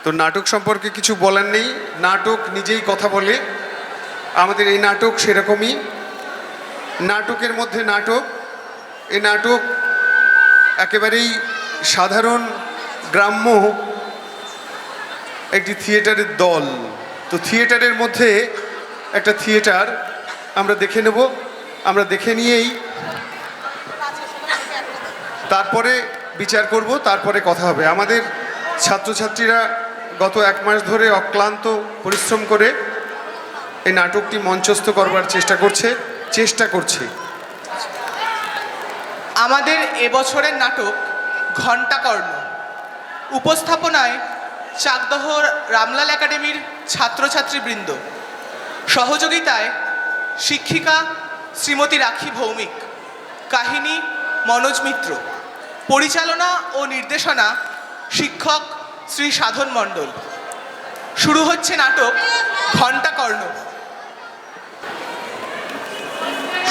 তো নাটক সম্পর্কে কিছু বলার নেই, নাটক নিজেই কথা বলে। আমাদের এই নাটক সেরকমই, নাটকের মধ্যে নাটক। এই নাটক একেবারেই সাধারণ গ্রাম্য একটি থিয়েটারের দল। তো থিয়েটারের মধ্যে একটা থিয়েটার আমরা দেখে নেব, আমরা দেখে নিয়েই তারপরে বিচার করব, তারপরে কথা হবে। আমাদের ছাত্রছাত্রীরা গত 1 মাস ধরে অক্লান্ত পরিশ্রম করে এই নাটকটি মঞ্চস্থ করবার চেষ্টা করছে। আমাদের এবছরের নাটক ঘণ্টাকর্ণ। উপস্থাপনায় চাকদহ রামলাল একাডেমির ছাত্রছাত্রীবৃন্দ, সহযোগিতায় শিক্ষিকা শ্রীমতী রাখি ভৌমিক, কাহিনী মনোজ মিত্র, পরিচালনা ও নির্দেশনা শিক্ষক শ্রী সাধন মণ্ডল। শুরু হচ্ছে নাটক ঘণ্টাকর্ণ।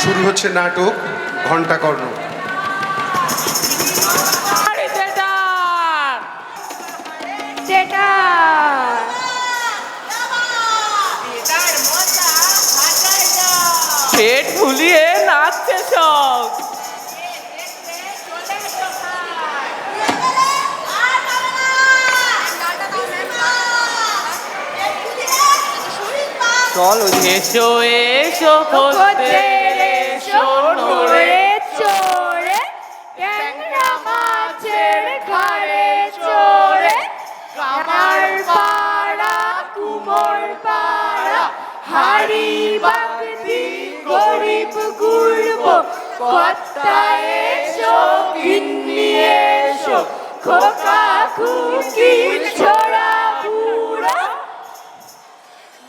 শুরু হচ্ছে নাটক ঘণ্টাকর্ণ। পেট ফুলিয়ে নাচছে সব। চলো এসো এসো এসো নড়ে চোরে ট্যাংরা মাছের ঘরে চোরে কামার পাড়া কুমোর পাড়া হাড়ি বাগদি গরিব গুরব কর্তা এসো গিন্নি এসো খোকা খুকি ছোড়া বুড়া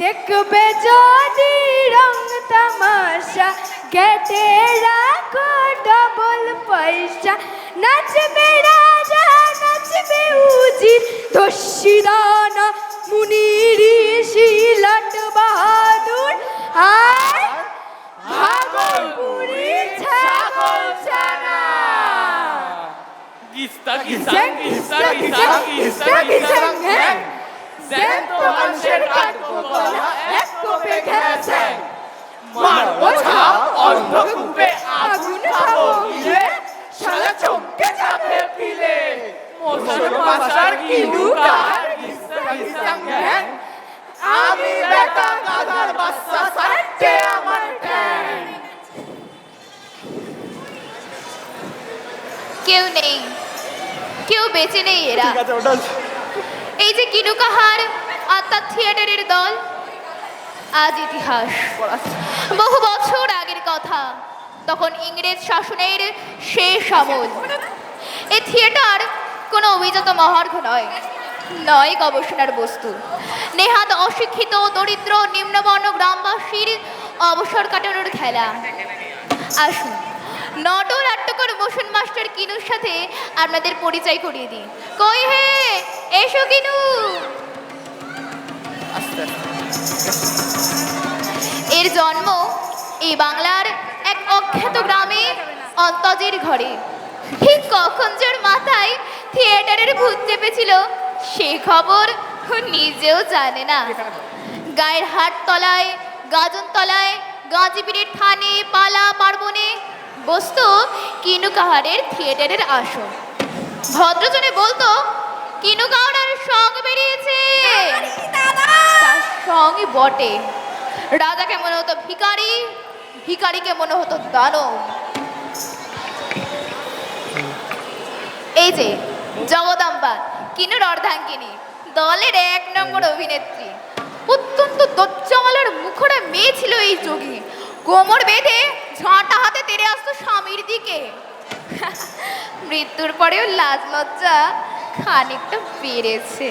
দেখবে যদি রং তামাশা গেটে রাখো ডবল পয়সা নাচবে রাজা নাচবে উজির দস্যিদানা মুনির শিলট বাহাদুর আর ভাগলপুরি ছাগল ছানা গিস্তা গিস্তা গিস্তা গিস্তা গিস্তা গিস্তা হ্যাঁ জ্যান্ত মানুষের কাটবো গলা এক কোপে ঘেছে মারবো ছাপ অন্ধকূপে আগুন খাবো গিলে শালা চমকে যাবে পিলে মোসর মাসার কিলু কার গিস্তা গিস্তা হ্যাঁ আমি বেটা গাধার বাচ্চা সাইটে আমার ঠ্যাং। কেউ নেই, কেউ বেঁচে নেই। এরা এই যে কিনু কাহার অর্থাৎ থিয়েটারের দল আজ ইতিহাস। বহু বছর আগের কথা, তখন ইংরেজ শাসনের শেষ আমল। এই থিয়েটার কোনো অভিজাত মহার্ঘ নয়, নয় গবেষণার বস্তু। নেহাত অশিক্ষিত দরিদ্র নিম্নবর্ণ গ্রামবাসীর অবসর কাটানোর খেলা। আসুন নট নাট্যকর মোশন মাস্টার কিনুর সাথে আপনাদের পরিচয় করিয়ে দিই। কই হে, এসো কিনু। এর জন্ম এই বাংলার এক অখ্যাত গ্রামে অন্তজের ঘরে। ঠিক কখন জোর মাথায় থিয়েটারের ভূত চেপেছিল সে খবর নিজেও জানে না। গায়ের হাট তলায়, গাজন তলায়, গাজীপুরের থানে, পালা পার্বণে বসতো কিনু কাহারের থিয়েটারের আসন। ভদ্রজনে বলতো কিনু কাহারের সঙ্গ বেরিয়েছে। তার সঙ্গে বটে। রাজাকে মনে হতো ভিখারি, ভিখারিকে মনে হতো দানব। এই যে জগদম্বা কিনুর অর্ধাঙ্গিনী, দলের 1 নম্বর অভিনেত্রী। অত্যন্ত দজ্জালের মুখরা মেয়ে ছিল এই যোগী। কোমর বেঁধে ঝাঁটা হাতে তেড়ে আসতো স্বামীর দিকে। মৃত্যুর পরেও লাজ লজ্জা খানিকটা বেড়েছে।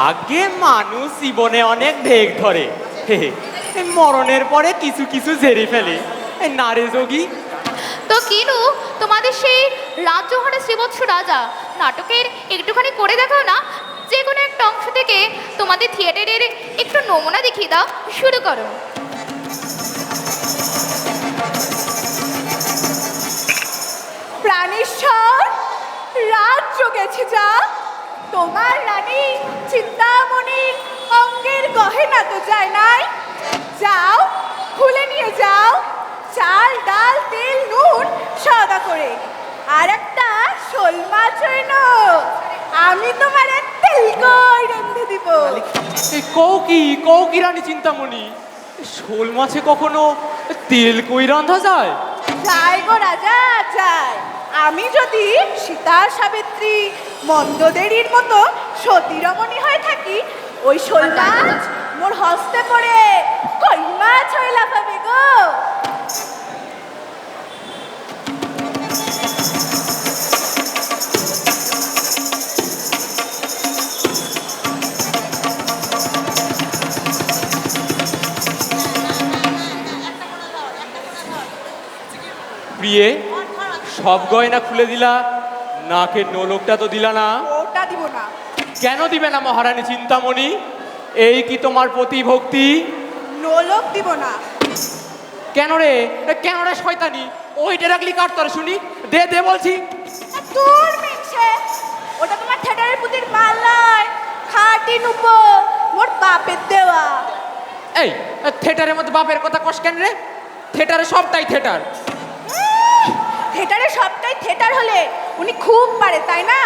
আগে মানুষ জীবনে অনেক ঢেক ধরে, মরণের পরে কিছু কিছু ঝেড়ে ফেলে। নারে যোগী। তো কিনু, তোমাদের সেই রাজ্যহারা শ্রীবৎস রাজা নাটকের একটুখানি করে দেখাও না। যে কোনো একটা অংশ থেকে তোমাদের থিয়েটারের একটু নমুনা দেখিয়ে দাও। শুরু করো। প্রাণেশ্বর, রাত জগেছে যা, তোমার রানী চিন্তামণির অঙ্গের গহেনা তো যায় নাই? যাও খুলে নিয়ে যাও, চাল ডাল তেল নুন সদা করে, আর একটা শোল মাছ হইল, আমি তোমার তেল কই রেঁধে দিব। এই কৌ কি রানী চিন্তামণি, শোল মাছে কখনো তেল কই রান্ধা যায়? যাই গো রাজা যাই। আমি যদি সীতা সাবিত্রী মন্দোদরির মতো সতীরমণী হয়ে থাকি, ওই শোল মাছ মোর হস্তে পড়ে কই মাছ হয়ে লাফাবে গো। প্রিয়ে, সব গয়না খুলে দিলা, নাকের নোলকটা তো দিলা না? ওটা দিব না। কেন দিবে না মহারানী চিন্তামণি? এই কি তোমার প্রতিভক্তি? নোলক দিব না। কেন রে শয়তানি? ওইটা রাখলি কার তোর শুনি? দে দে বলছি। তোর মিনছে, ওটা তোমার থিয়েটারের পুতির মাল নয়, খাঁটি নুপো, মোর বাপের দেওয়া। এই থিয়েটারের মধ্যে বাপের কথা কস কেন রে? থিয়েটারে সবটাই থিয়েটার। থিয়েটারে সবটাই থিয়েটার হলে উনি খুব পারে তাই না?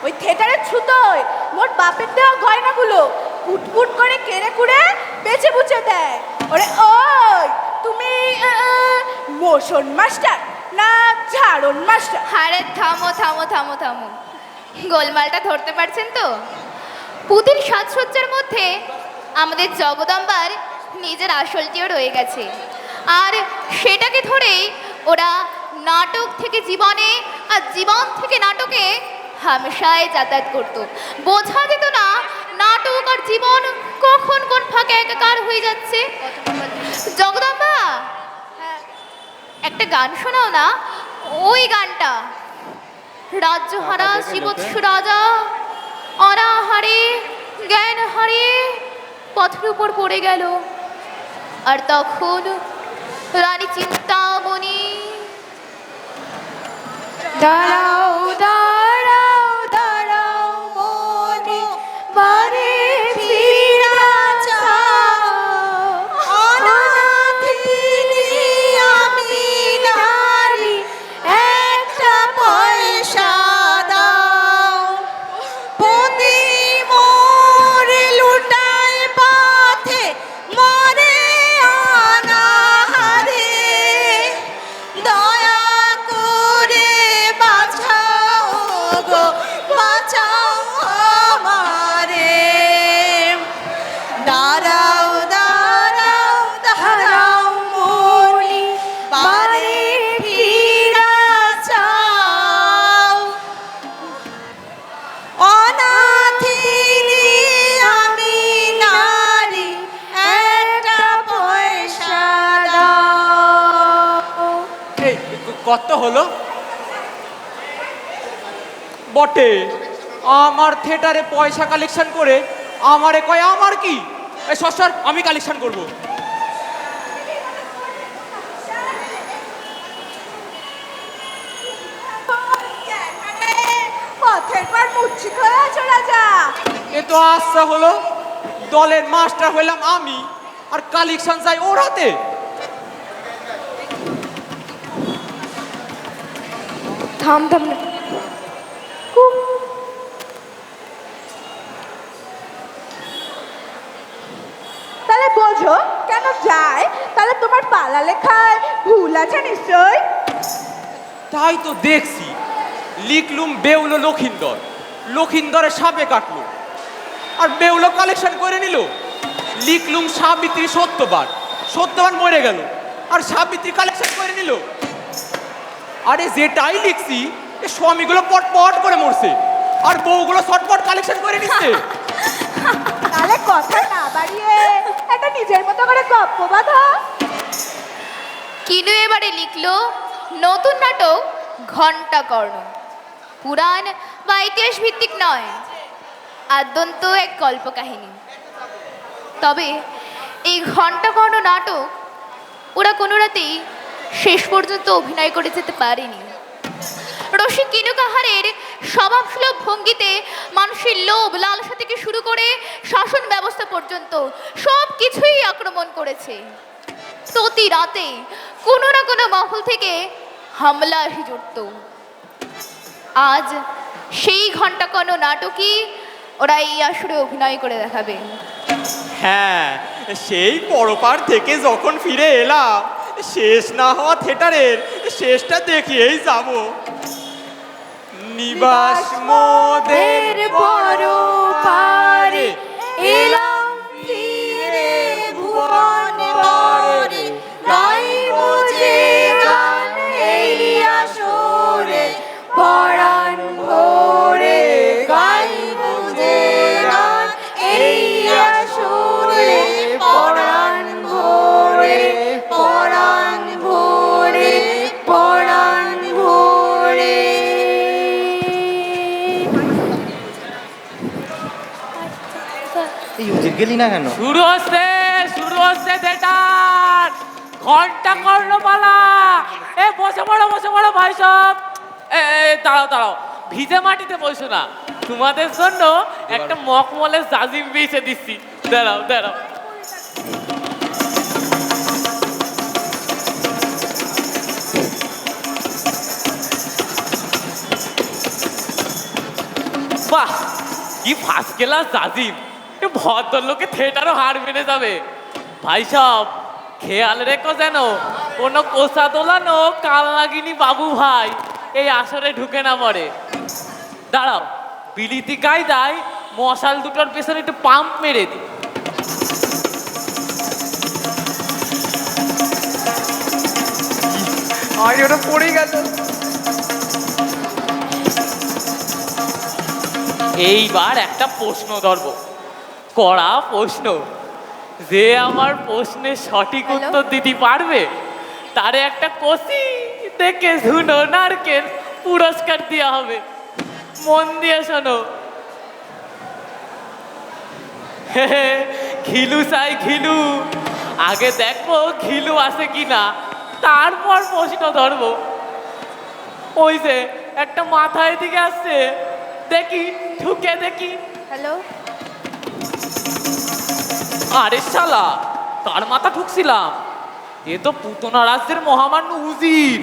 ওই থিয়েটারের ছুতোয় মোর বাপের দেওয়া গয়নাগুলো পুটপুট করে কেড়ে কুড়ে বেচে বুচে দেয়। ওরে ওই তুমি মোশন মাস্টার না ঝাড়ন মাস্টার? আরে থামো থামো থামো থামো, গোলমালটা ধরতে পারছেন তো? পুতির সাজসজ্জার মধ্যে আমাদের জগদম্বার নিজের আসলটিও রয়ে গেছে, আর সেটাকে ধরেই ওরা নাটক থেকে জীবনে আর জীবন থেকে নাটকে হামেশায় যাতায়াত করতো। বোঝা যেত না নাটক আর জীবন কখন কোন ফাঁকে একাকার হয়ে যাচ্ছে। জগদম্বা, একটা গান শোনাও না, ওই গানটা। রাজ্যহারা শ্রীবৎস রাজা অনাহারে জ্ঞান হারিয়ে পথের উপর পড়ে গেল, আর তখন রানী চিন্তামণি দাঁড়াও দাঁড়াও দাঁড়াও মনে বারে ফিরা চাও, অনাথিনী আমি নারী, একটা পয়সা দাও, পতি মোর লুটায় পথে মরে অনাহারে, দয়া করে বাঁচাও গো বাঁচাও আমারে। দাঁড়াও দাঁড়াও দাঁড়াও মনি বারে ফিরা চাও, অনাথিনী আমি নারী, একটা পয়সা দাও। এই কত হলো? বটে, আমার থিয়েটারে পয়সা কালেকশন করে আমারে কয় আমার কি? এই সর, আমি কালেকশন করব। পথের পর মুচ্ছি খোলা চলা যা। এ তো আচ্ছা হলো, দলের মাস্টার হইলাম আমি, আর কালেকশন চাই ওর হাতে। থাম থাম না। তাহলে বোঝো কেন যায়? তাহলে তোমার পালা লেখায় ভুল আছে নিশ্চয়। তাই তো দেখছি, লিখলুম বেউলো লক্ষিন্দর, লক্ষিন্দরের সাপে কাটলো, আর বেউলো কালেকশন করে নিল। লিখলুম সাবিত্রী সত্যবান, সত্যবান মরে গেল, আর সাবিত্রী কালেকশন করে নিল। আরে যেটাই লিখছি, এ স্বামীগুলো পট করে মরছে, আর বউগুলো শটপট কালেকশন করে নিচ্ছে। তাহলে কথা না বাড়িয়ে একটা নিজের মতো করে গপ্প বাঁধা। কিনু এবারে লিখলো নতুন নাটক ঘণ্টাকর্ণ। পুরাণ বা ইতিহাস ভিত্তিক নয়, আদ্যন্ত এক কল্পকাহিনী। তবে এই ঘণ্টাকর্ণ নাটক ওরা কোনো রাতেই শেষ পর্যন্ত অভিনয় করে যেতে পারেনি। রসিক কিনু কাহারের স্বভাবসুলভ ভঙ্গিতে মানুষের লোভ লালসা থেকে শুরু করে শাসন ব্যবস্থা পর্যন্ত সব কিছুই আক্রমণ করেছে। প্রতি রাতে কোনো না কোনো মহল থেকে হামলা এসে জুটত। আজ সেই ঘণ্টাকনো নাটকই ওরা এই আসরে অভিনয় করে দেখাবে। হ্যাঁ, সেই পরপার থেকে যখন ফিরে এলাম, শেষ না হওয়া থিয়েটারের শেষটা দেখিয়েই যাব। নিবাস মোদের বড় পারে এলাম ফিরে ভুবন বরে, গাইব যে গান এই আসরে পরাণ ভরে, গাইব যে গান এই আসরে পরাণ ভরে, পরাণ ভরে, পরাণ ভরে। এই উজির গেলি না কেন? শুরু হচ্ছে থিয়েটার, ঘন্টা কর্ণপালা। এ বসে পড়ো ভাই সব। দাঁড়াও, ভিজে মাটিতে বসো না, তোমাদের জন্য একটা মকমলের জাজিম বেছে দিচ্ছি। দাঁড়াও। বাহ, কি ফার্স্ট ক্লাস জাজিম! ভদ্রলোকে থিয়েটারও হার মেনে যাবে। ভাই সব খেয়াল রেখো যেন কোনো কোষা দোলানো কাল লাগিনি বাবু ভাই এই আসরে ঢুকে না পড়ে। দাঁড়াও, বিলিতি কায়দায় মশাল দুটোর পেছনে একটু পাম্প মেরে দি। আরে ওটা পড়ে গেল। এইবার একটা প্রশ্ন ধরব, কড়া প্রশ্ন। যে আমার প্রশ্নের সঠিক উত্তর দিতে পারবে তারে একটা কষি দেখে ঝুনো নারকেল পুরস্কার দেওয়া হবে। মন দিয়ে শোনো। ঘিলু চাই ঘিলু, আগে দেখবো ঘিলু আছে কিনা, তারপর প্রশ্ন ধরবো। ওই যে একটা মাথায় দিকে আসছে, দেখি ঢুকে দেখি। হ্যালো, আরে শালা, কার মাথা ঠুকছিলাম? এ তো পুতনা রাজ্যের মহামান্য উজির,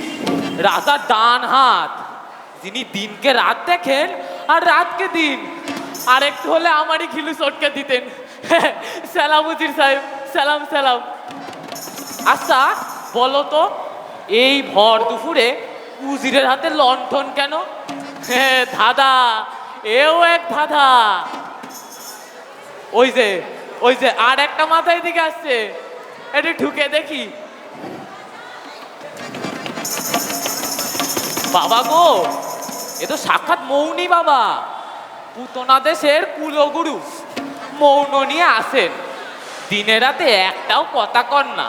রাজার ডান হাত, যিনি দিনকে রাত দেখেন আর রাতকে দিন। আর একটু হলে আমারই ঘিলু চটকে দিতেন। সালাম উজির সাহেব, সালাম। আচ্ছা বলো তো, এই ভর দুপুরে উজিরের হাতে লণ্ঠন কেন? ধাঁধা, এও এক ধাঁধা। ওই যে আর একটা মাথায় দিকে আসছে, একটু ঢুকে দেখি। বাবা গো, এ তো সাক্ষাৎ মৌনী বাবা, পুতনা দেশের কুলগুরু। মৌন নিয়ে আসেন, দিনে রাতে একটাও কথা কর না,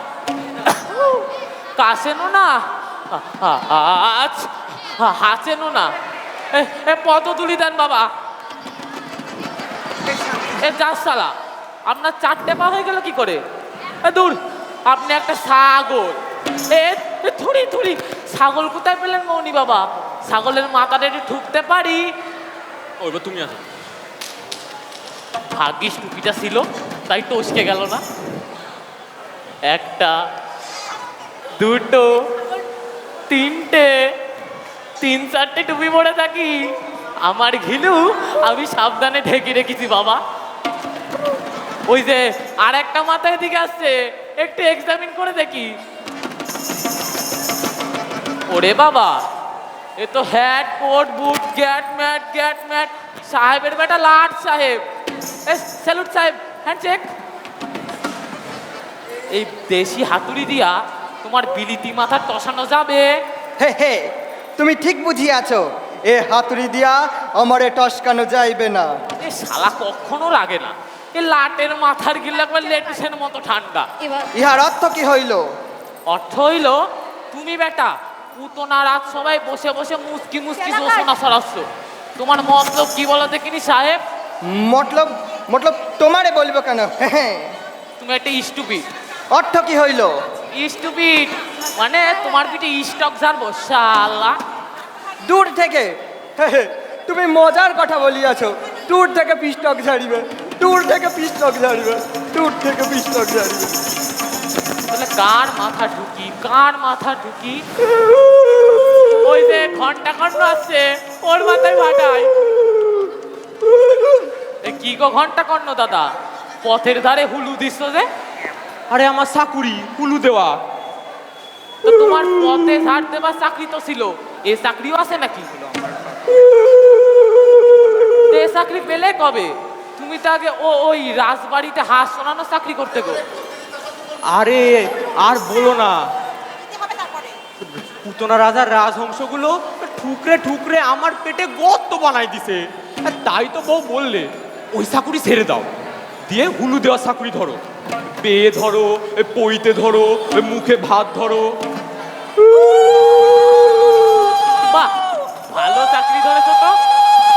কাশেনও না, হাসেনও না। পদ তুলি দেন বাবা। এ যা শালা, আপনার 4টে পা হয়ে গেল কি করে? দূর, আপনি একটা ছাগল। থুড়ি ছাগল কোথায় পেলেন মৌনী বাবা? ছাগলের মাথাটা একটু ঠুকতে পারি। ওইবার তুমি আসো। ভাগ্যিস টুপিটা ছিল, তাই টসকে গেল না। একটা, দুটো, তিনটে, 3-4টে টুপি পরে থাকি। আমার ঘিলু আমি সাবধানে ঢেকে রেখেছি বাবা। ওই যে আর একটা মাথায় দিকে আসছে, একটু এক্সামিন করে দেখি। ওরে বাবা, এ তো হ্যাট কোট বুট গ্যাট ম্যাট সাহেবের বেটা লাট সাহেব। স্যালুট সাহেব, হ্যান্ড চেক। এই দেশি হাতুড়ি দিয়া তোমার বিলিতি মাথা টসানো যাবে? হে, তুমি ঠিক বুঝিয়াছো, এ হাতুড়ি দিয়া আমারে টসকানো যাইবে না। এ শালা কখনো লাগে না, এ লাটের মাথার গিল্লা একবার লেটিসের মতো ঠান্ডা। ইহার অর্থ কি হইল? অর্থ হইল, তুমি বেটা পুতনা রাত সবাই বসে বসে মুসকি যোজনা সরাচ্ছ। তোমার মতলব কি বলো দেখিনি সাহেব? মতলব তোমারে বলবো কেন? তুমি একটা স্টুপিড। অর্থ কি হইল? স্টুপিড মানে তোমার পিঠে স্টক ঝাড়বো শালা। দূর থেকে তুমি মজার কথা বলিয়াছ। দূর থেকে পিষ্টক ঝাড়িবে, দূর থেকে পিষ্টক ঝাড়িবে, দূর থেকে পিষ্টক ঝাড়িবে। তাহলে কার মাথা ঢুকি, কার মাথা ঢুকি? ওই যে ঘন্টা কর্ণ আসছে, ওর মাথায় ফাটাই। এ কি গো ঘন্টা কর্ণ দাদা, পথের ধারে হুলু দিচ্ছ যে? আরে আমার চাকুরি হুলু দেওয়া। তো তোমার পথে ঝাড় দেবার চাকরি তো ছিল, এ চাকরিও আছে নাকি? তো এ চাকরি পেলে কবে? তুমি তো আগে ওই রাজবাড়িতে হাঁস শোনানো চাকরি করতে গো। আরে আর বলো না, পুতনা রাজার রাজহংসগুলো ঠুকরে ঠুকরে আমার পেটে গর্ত বানাই দিছে। আর তাই তো বউ বললে ওই চাকুরি ছেড়ে দাও, দিয়ে হুলু দেওয়া চাকুরি ধরো। পেয়ে ধরো, পইতে ধরো, মুখে ভাত ধরো। বাহ, ভালো চাকরি ধরেছো তো,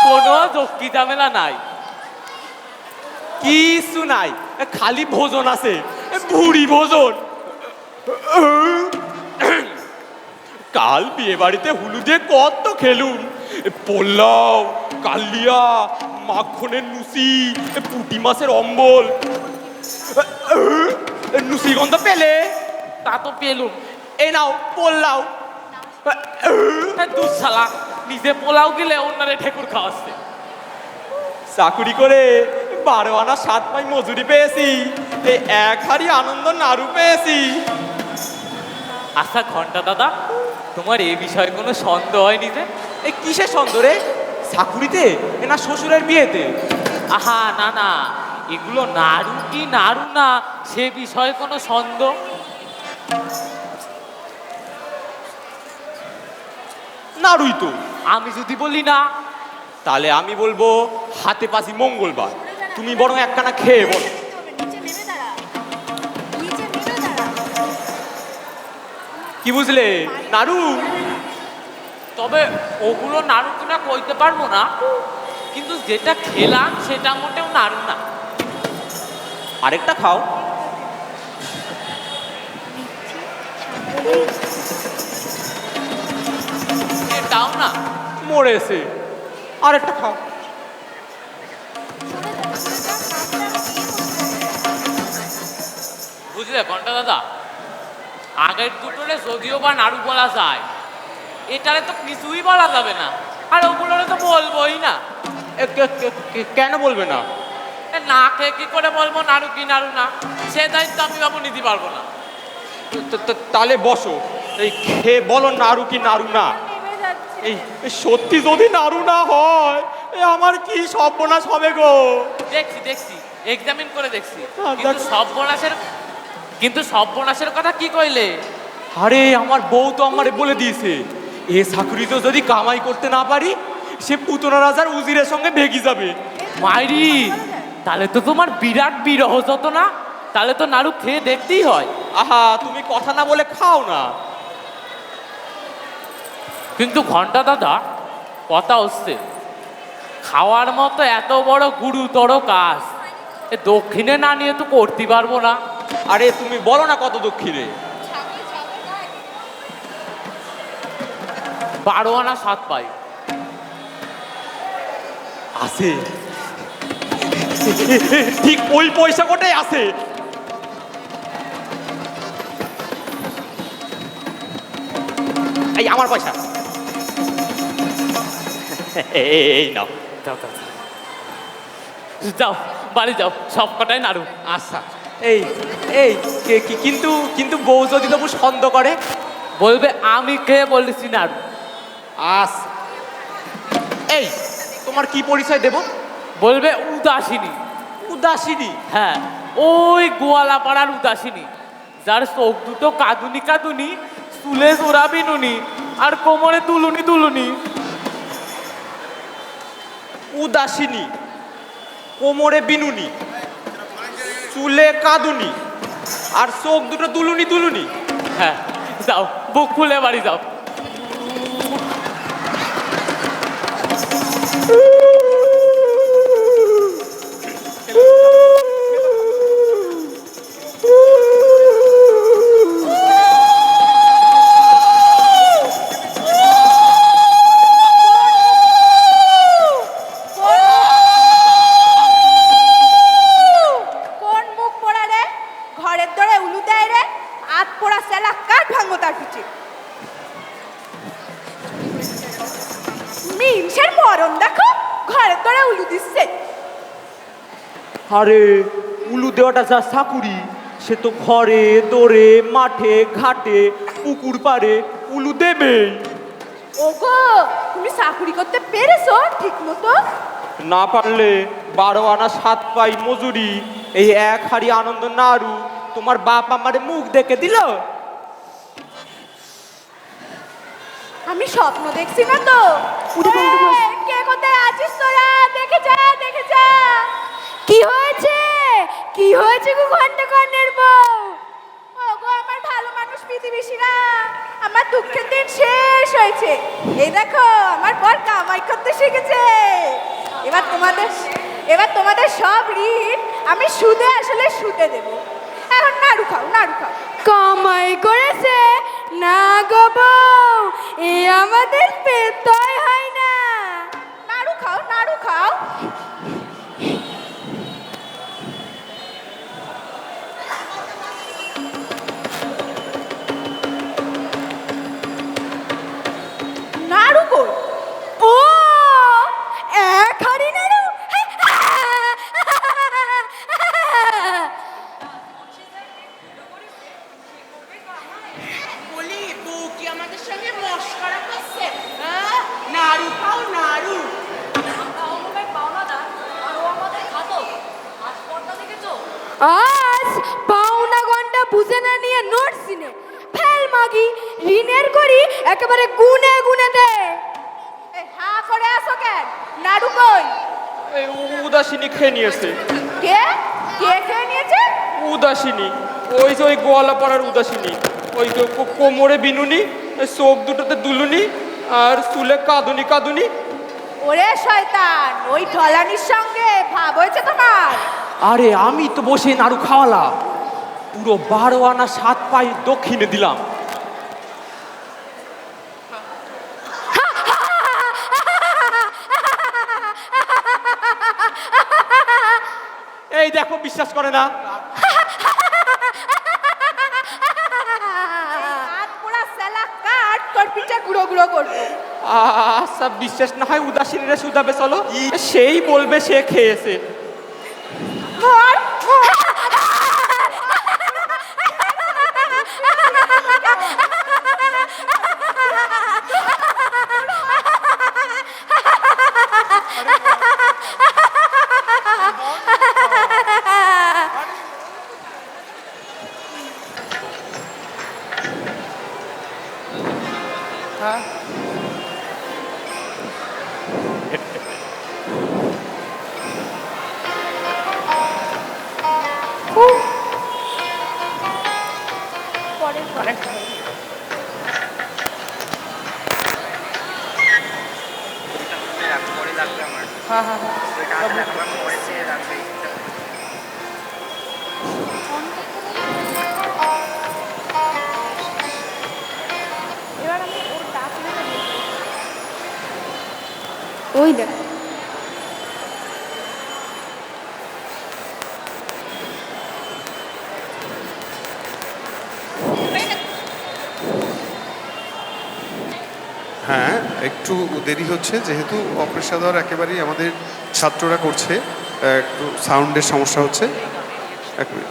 কোনো যুক্তি ঝামেলা নাই। কিছু নাই, খালি ভোজন আছে, ভুড়ি ভোজন। কাল বিয়ে বাড়িতে হুলু দিয়ে কত খেলুম, পোলাও, কালিয়া, মাখনের নুসি, পুঁটি মাছের অম্বল। নুসি গন্ধ পেলে? তা তো পেলুম। এ নাও পোলাও। দুঃশালা, নিজে পোলাও গেলে অন্যরে ঠেকুর খাওয়াচ্ছে। চাকুরি করে 12 আনা 7 মাই মজুরি পেয়েছি, এই এক হাড়ি আনন্দ নাড়ু পেয়েছি। আচ্ছা ঘন্টা দাদা, তোমার এই বিষয়ে কোনো সন্দেহ হয়নি যে? এই কিসের সন্দেহ রে? চাকুরিতে না শ্বশুরের বিয়েতে? আহা না না, এগুলো নাড়ু কি নাড়ু না সে বিষয়ে কোনো সন্দেহ। নাড়ুই তো। আমি যদি বলি না, তাহলে আমি বলবো হাতে পাশি মঙ্গলবার। তুমি বরং একখানা খেয়ে বলো। কি বুঝলে? নাড়ু। তবে ওগুলো নাড়ু কিনা কইতে পারবো না, কিন্তু যেটা খেলাম সেটা মোটেও নাড়ু না। আরেকটা খাও। এটাও না। মরেছে। আরেকটা খাও। বুঝলে ঘন্টা দাদা, আগের দুটোরে যদিও বা নাড়ু বলা যায়, এটারে তো কিছুই বলা যাবে না, আর ওগুলোরে তো বলবোই না। কেন বলবে না? এ না খেয়ে কি করে বলবো নাড়ু কি নাড়ু না? সে দায়িত্ব আমি বাবু নিতে পারবো না। তাহলে বসো, এই খেয়ে বলো নাড়ু কি নাড়ু না। এই সত্যি যদি নাড়ু না হয়, আমার কি সর্বনাশ হবে গো। দেখছি দেখছি, এক্সামিন করে দেখছি, দেখ। কিন্তু সর্বনাশের কথা কি কইলে? আরে আমার বউ তো আমারে বলে দিয়েছে, এ চাকরি তো যদি কামাই করতে না পারি, সে পুতনা রাজার উজিরের সঙ্গে ভেগি যাবে। মাইরি, তাহলে তো তোমার বিরাট বিরহ যত না, তাহলে তো নাড়ু খেয়ে দেখতেই হয়। আহা, তুমি কথা না বলে খাও না। কিন্তু ঘন্টা দাদা, কথা হচ্ছে, খাওয়ার মতো এত বড় গুরুতর কাজ এ দক্ষিণে না নিয়ে তো করতে পারবো না। আরে তুমি বলো না কত দক্ষিণে? 12 আনা 7 পাই। আছে, ঠিক ওই পয়সা কোটাই আছে। এই আমার পয়সা। এই নাও। যাও যাও যাও। যাও বাড়ি যাও, সব কটাই নাড়ু। আচ্ছা। এই এই কিন্তু কিন্তু বউ যদি তবু সন্দেহ করে? বলবে আমি খেয়ে বলেছি নাড়ু। আচ্ছা। এই তোমার কি পরিচয় দেব? বলবে উদাসিনী। উদাসিনী? হ্যাঁ, ওই গোয়ালাপাড়ার উদাসিনী, যার চোখ দুটো কাঁদুনি কাঁদুনি, চুলে জোড়া বিনুনি, আর কোমরে তুলুনি তুলুনি। উদাসিনী, কোমরে বিনুনি, চুলে কাঁদুনি, আর চোখ দুটো তুলুনি তুলুনি। হ্যাঁ, যাও বুক খুলে বাড়ি যাও। মিমসের মরণ দেখো, ঘরে তোরা উলু দিচ্ছে। আরে উলু দেওয়াটা যা সাকুরি, সে তো ঘরে দোরে মাঠে ঘাটে পুকুর পাড়ে উলু দেবেই। ওগো, তুমি চাকুরি করতে পেরেছো ঠিক মতো? না পারলে 12 আনা 7 পাই মজুরি, এই এক হাড়ি আনন্দ নাড়ু তোমার বাপ আমারে মুখ দেখে দিল। আমি স্বপ্ন দেখছি না তো। কে কোথায় আছিস তোরা? দেখে যা, দেখে যা। কি হয়েছে? কি হয়েছে গো ঘন্টা কর্ণের বউ? ওগো আমার ভালো মানুষ প্রতিবেশীরা, আমার দুঃখের দিন শেষ হয়েছে। এই দেখো আমার বর কামাই করতে শিখেছে। এবার তোমাদের সব ঋণ আমি সুদে আসলে সুদে দেব। এখন নাড়ু খাও, নাড়ু খাও। কামাই করেছে না গো বউ, এ আমাদের পেতই হয় না। নাড়ু খাও, নাড়ু খাও। নাড়ু কই? ও এক হাড়ি নাড়ু। বলি বউ কি আমাদের সঙ্গে মস্করা করছে? হ্যাঁ, নাড়ু খাও নাড়ু। আজ পাওনা ঘন্টা বুঝে না নিয়ে নোট সিনে ফেল মাগি, ঋণের করি একেবারে গুনে গুনে দে। হা করে আসো কেন? নাড়ু কই? এই উদাসিনী খেয়ে নিয়েছে। কে কে খেয়ে নিয়েছে? উদাসিনী, ওই যে ওই গোয়ালা পাড়ার উদাসিনী, ওই যে কোমরে বিনুনি, চোখ দুটোতে দুলুনি, আর চুলে কাঁদুনি কাঁদুনি। ওরে শয়তান, ওই ঢলানির সঙ্গে ভাব হয়েছে তোমার? আরে আমি তো বসে নাড়ু খাওয়ালাম, পুরো 12 আনা 7 পাই দক্ষিণে দিলাম। এই দেখো, বিশ্বাস করে না। হাত পোড়া সেলা কাট, তোর পিঠে গুঁড়ো গুঁড়ো করবো। আচ্ছা, বিশ্বাস না হয় উদাসীনরা শুধাবে, চলো, সেই বলবে সে খেয়েছে। ধর, ধর। ওই দেখ, হ্যাঁ একটু দেরি হচ্ছে, যেহেতু অপেশাদার একেবারেই আমাদের ছাত্ররা করছে, একটু সাউন্ডের সমস্যা হচ্ছে। এক মিনিট।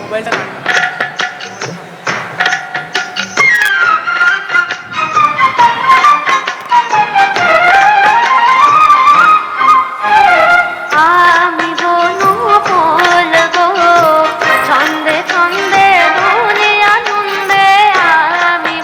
মোবাইলটা না। আমি বনু বলবো ছন্দে ছন্দে ধনে আনন্দে, আমি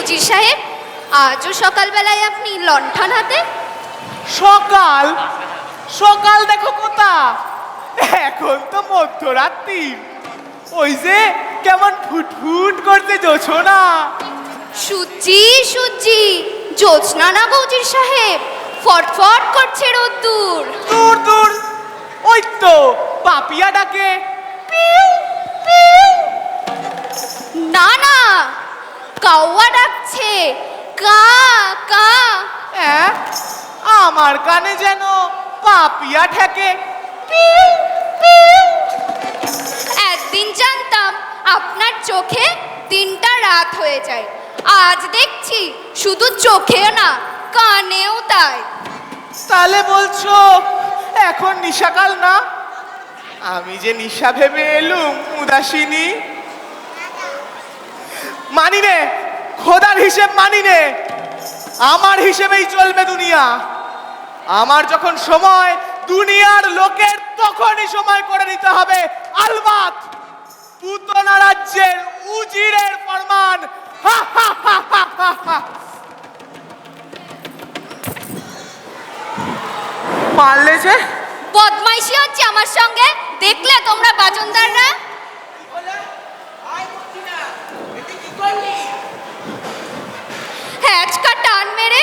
উজির সাহেব, আজও সকালবেলায় আপনি লণ্ঠন হাতে? সকাল সকাল দেখো কোথা, এখন তো মধ্যরাত্রি। ওই যে কেমন ফুটফুট করতে যোছো না। সূর্যি সূর্যি, জ্যোৎস্না না গো উজির সাহেব, ফটফট করছে রোদ্দুর। দূর দূর, ওই তো পাপিয়া ডাকে পিউ পিউ। না না, কাউয়া ডাকছে, কা কা। হ্যাঁ, আমার কানে যেন পাপিয়া ঠেকে পিউ পিউ। একদিন জানতাম আপনার চোখে দিনটা রাত হয়ে যায়, আজ দেখছি শুধু চোখেও না কানেও তাই। তাহলে বলছো এখন নিশাকাল না? আমি যে নিশা ভেবে এলুম উদাসিনী। মানি নে, খোদার হিসেব মানি নে, আমার হিসেবেই চলবে দুনিয়া। আমার যখন সময় দুনিয়ার লোকের তখনই সময় করে নিতে হবে। আলবাত পুতনা রাজ্যের উজিরের ফরমান। হা হা হা হা হা হা। মারলে যে বদমাইশি হচ্ছে আমার সঙ্গে, দেখলে তোমরা বাজনদাররা? হ্যাচকা টান মেরে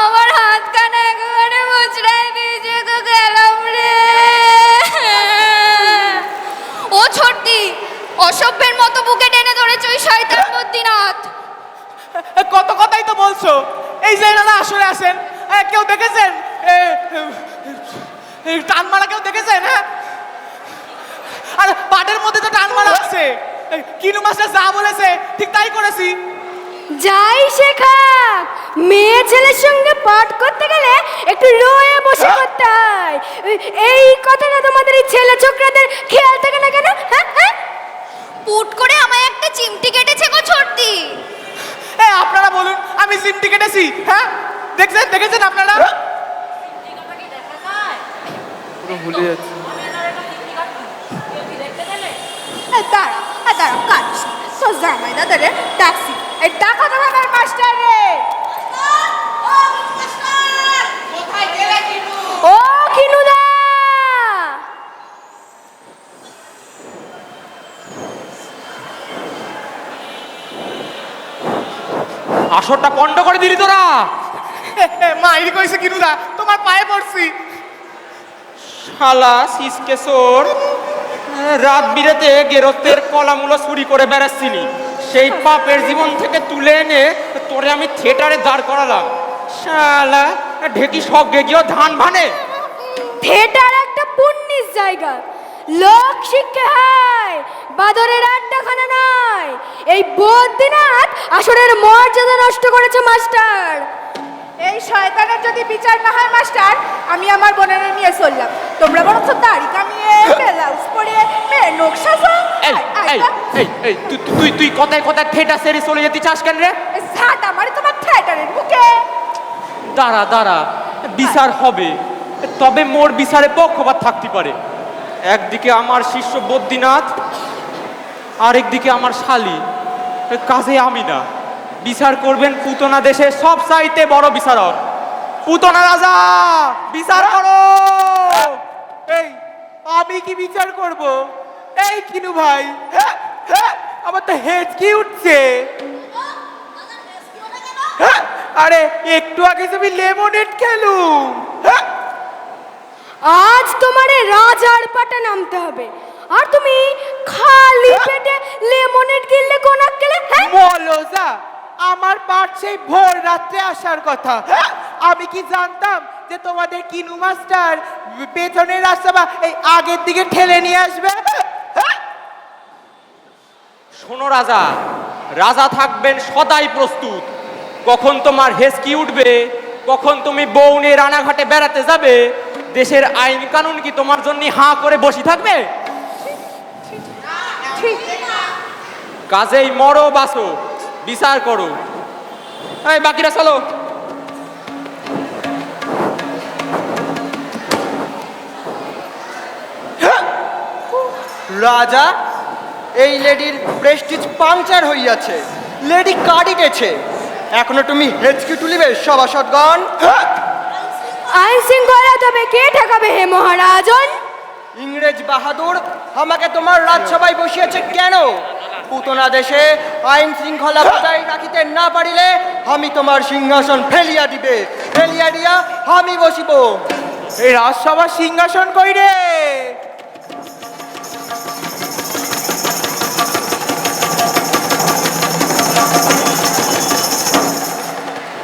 আমার হাত কানা একেবারে মুচড়াই দিয়েছে গো, গেলাম রে। ও ছোটদি, অসভ্যের মতো বুকে টেনে ধরেছে ওই শয়তান বদ্রীনাথ। কত কথাই তো বলছো। এই যে এনারা আসরে আছেন, কেউ দেখেছেন টান মারা? কেউ দেখেছেন? হ্যাঁ, আর পাটের মধ্যে তো টান মারা আছে। কিনু মাস্টার যা বলেছে ঠিক তাই করেছি। যাই শেখাক, মেয়ে ছেলের সঙ্গে পাঠ করতে গেলে একটু রয়ে বসে করতে হয়। এই কথাটা তোমাদের এই ছেলে ছোকরাদের খেয়াল থাকে না কেন? হ্যাঁ হ্যাঁ, পুট করে আমায় একটা চিমটি কেটেছে গো ছোটদি। আপনারা বলুন, আমি সিমটি কেটেছি? হ্যাঁ, দেখছেন দেখেছেন আপনারা? পুরো ভুলে যাচ্ছি। দাঁড়া দাঁড়া, কাজ তো জামাই দাদারে ট্যাক্সি, এই টাকা দেবে আমার মাস্টার রে। কোথায় গেলে কিনু? ও কিনুদা, আসরটা পণ্ড করে দিলি তোরা। মাইরি কইছে কিনুদা, তোমার পায়ে পড়ছি। শালা সিসকেশোর, রাত বিরেতে গেরস্তের কলামূলো চুরি করে বেড়াচ্ছিলি, সেই পাপের জীবন থেকে তুলে এনে তোরে আমি থিয়েটারে দাঁড় করালাম। শালা ঢেকি সঙ্গে গিয়েও ধান ভানে। থিয়েটার একটা পুণ্যির জায়গা, লোক শিক্ষা হয়, বাদরের আড্ডাখানা নয়। এই বদ্রীনাথ আসরের মর্যাদা নষ্ট করেছে মাস্টার। এই শয়তানের যদি বিচার না হয় মাস্টার, আমি আমার বোনের নিয়ে চললাম। তোমরা বরঞ্চ দাড়ি কামিয়ে ব্লাউজ পরিয়ে মেয়ে নকশা এই এই এই এই তুই তুই কথায় কথায় থিয়েটার সেরে চলে যেতে চাস কেন রে? ঝাঁট আমার তোমার থিয়েটারের বুকে। দাঁড়া দাঁড়া, বিচার হবে, তবে মোর বিচারে পক্ষপাত থাকতে পারে। একদিকে আমার শিষ্য বদ্রীনাথ, আরেকদিকে আমার শালী কাজে আমি না। বিচার করবেন পুতনা দেশের সব চাইতে বড় বিচারক, পুতনা রাজা। বিচার করো। এই আমি কি বিচার করব? এই কিনু ভাই, আমার তো হেঁচকি উঠছে। আরে একটু আগে তুমি লেমনেড খেলুম। আজ তোমারে রাজার পাটে নামতে হবে, আর তুমি খালি পেটে লেমনেড গিললে কোন আক্কেলে? হ্যাঁ, বলো যা, আমার পাঠ সেই ভোর রাত্রে আসার কথা। আমি কি জানতাম যে তোমাদের কিনু মাস্টার পেছনের রাস্তা বা এই আগের দিকে ঠেলে নিয়ে আসবে? শোনো রাজা, রাজা থাকবেন সদাই প্রস্তুত। কখন তোমার হেসকি উঠবে, কখন তুমি বউ নিয়ে রানাঘাটে বেড়াতে যাবে, দেশের আইন কানুন কি তোমার জন্য হাঁ করে বসে থাকবে? কাজেই মরো বাসো, বিচার করো। এই বাকিরা চলো। রাজা, এই লেডির প্রেস্টিজ পাংচার হইয়াছে, লেডি কাঁদিতেছে। এখনো তুমি হেঁচকি তুলিবে সভাসদগণ? আইন শৃঙ্খলা তবে কে ঠেকাবে হে মহারাজন? ইংরেজ বাহাদুর আমাকে তোমার রাজসভায় বসিয়েছে কেন? পুতনা দেশে আইন শৃঙ্খলা বজায় রাখিতে না পারিলে আমি তোমার সিংহাসন ফেলিয়া দিয়া আমি বসিব। এই রাজসভার সিংহাসন কই রে?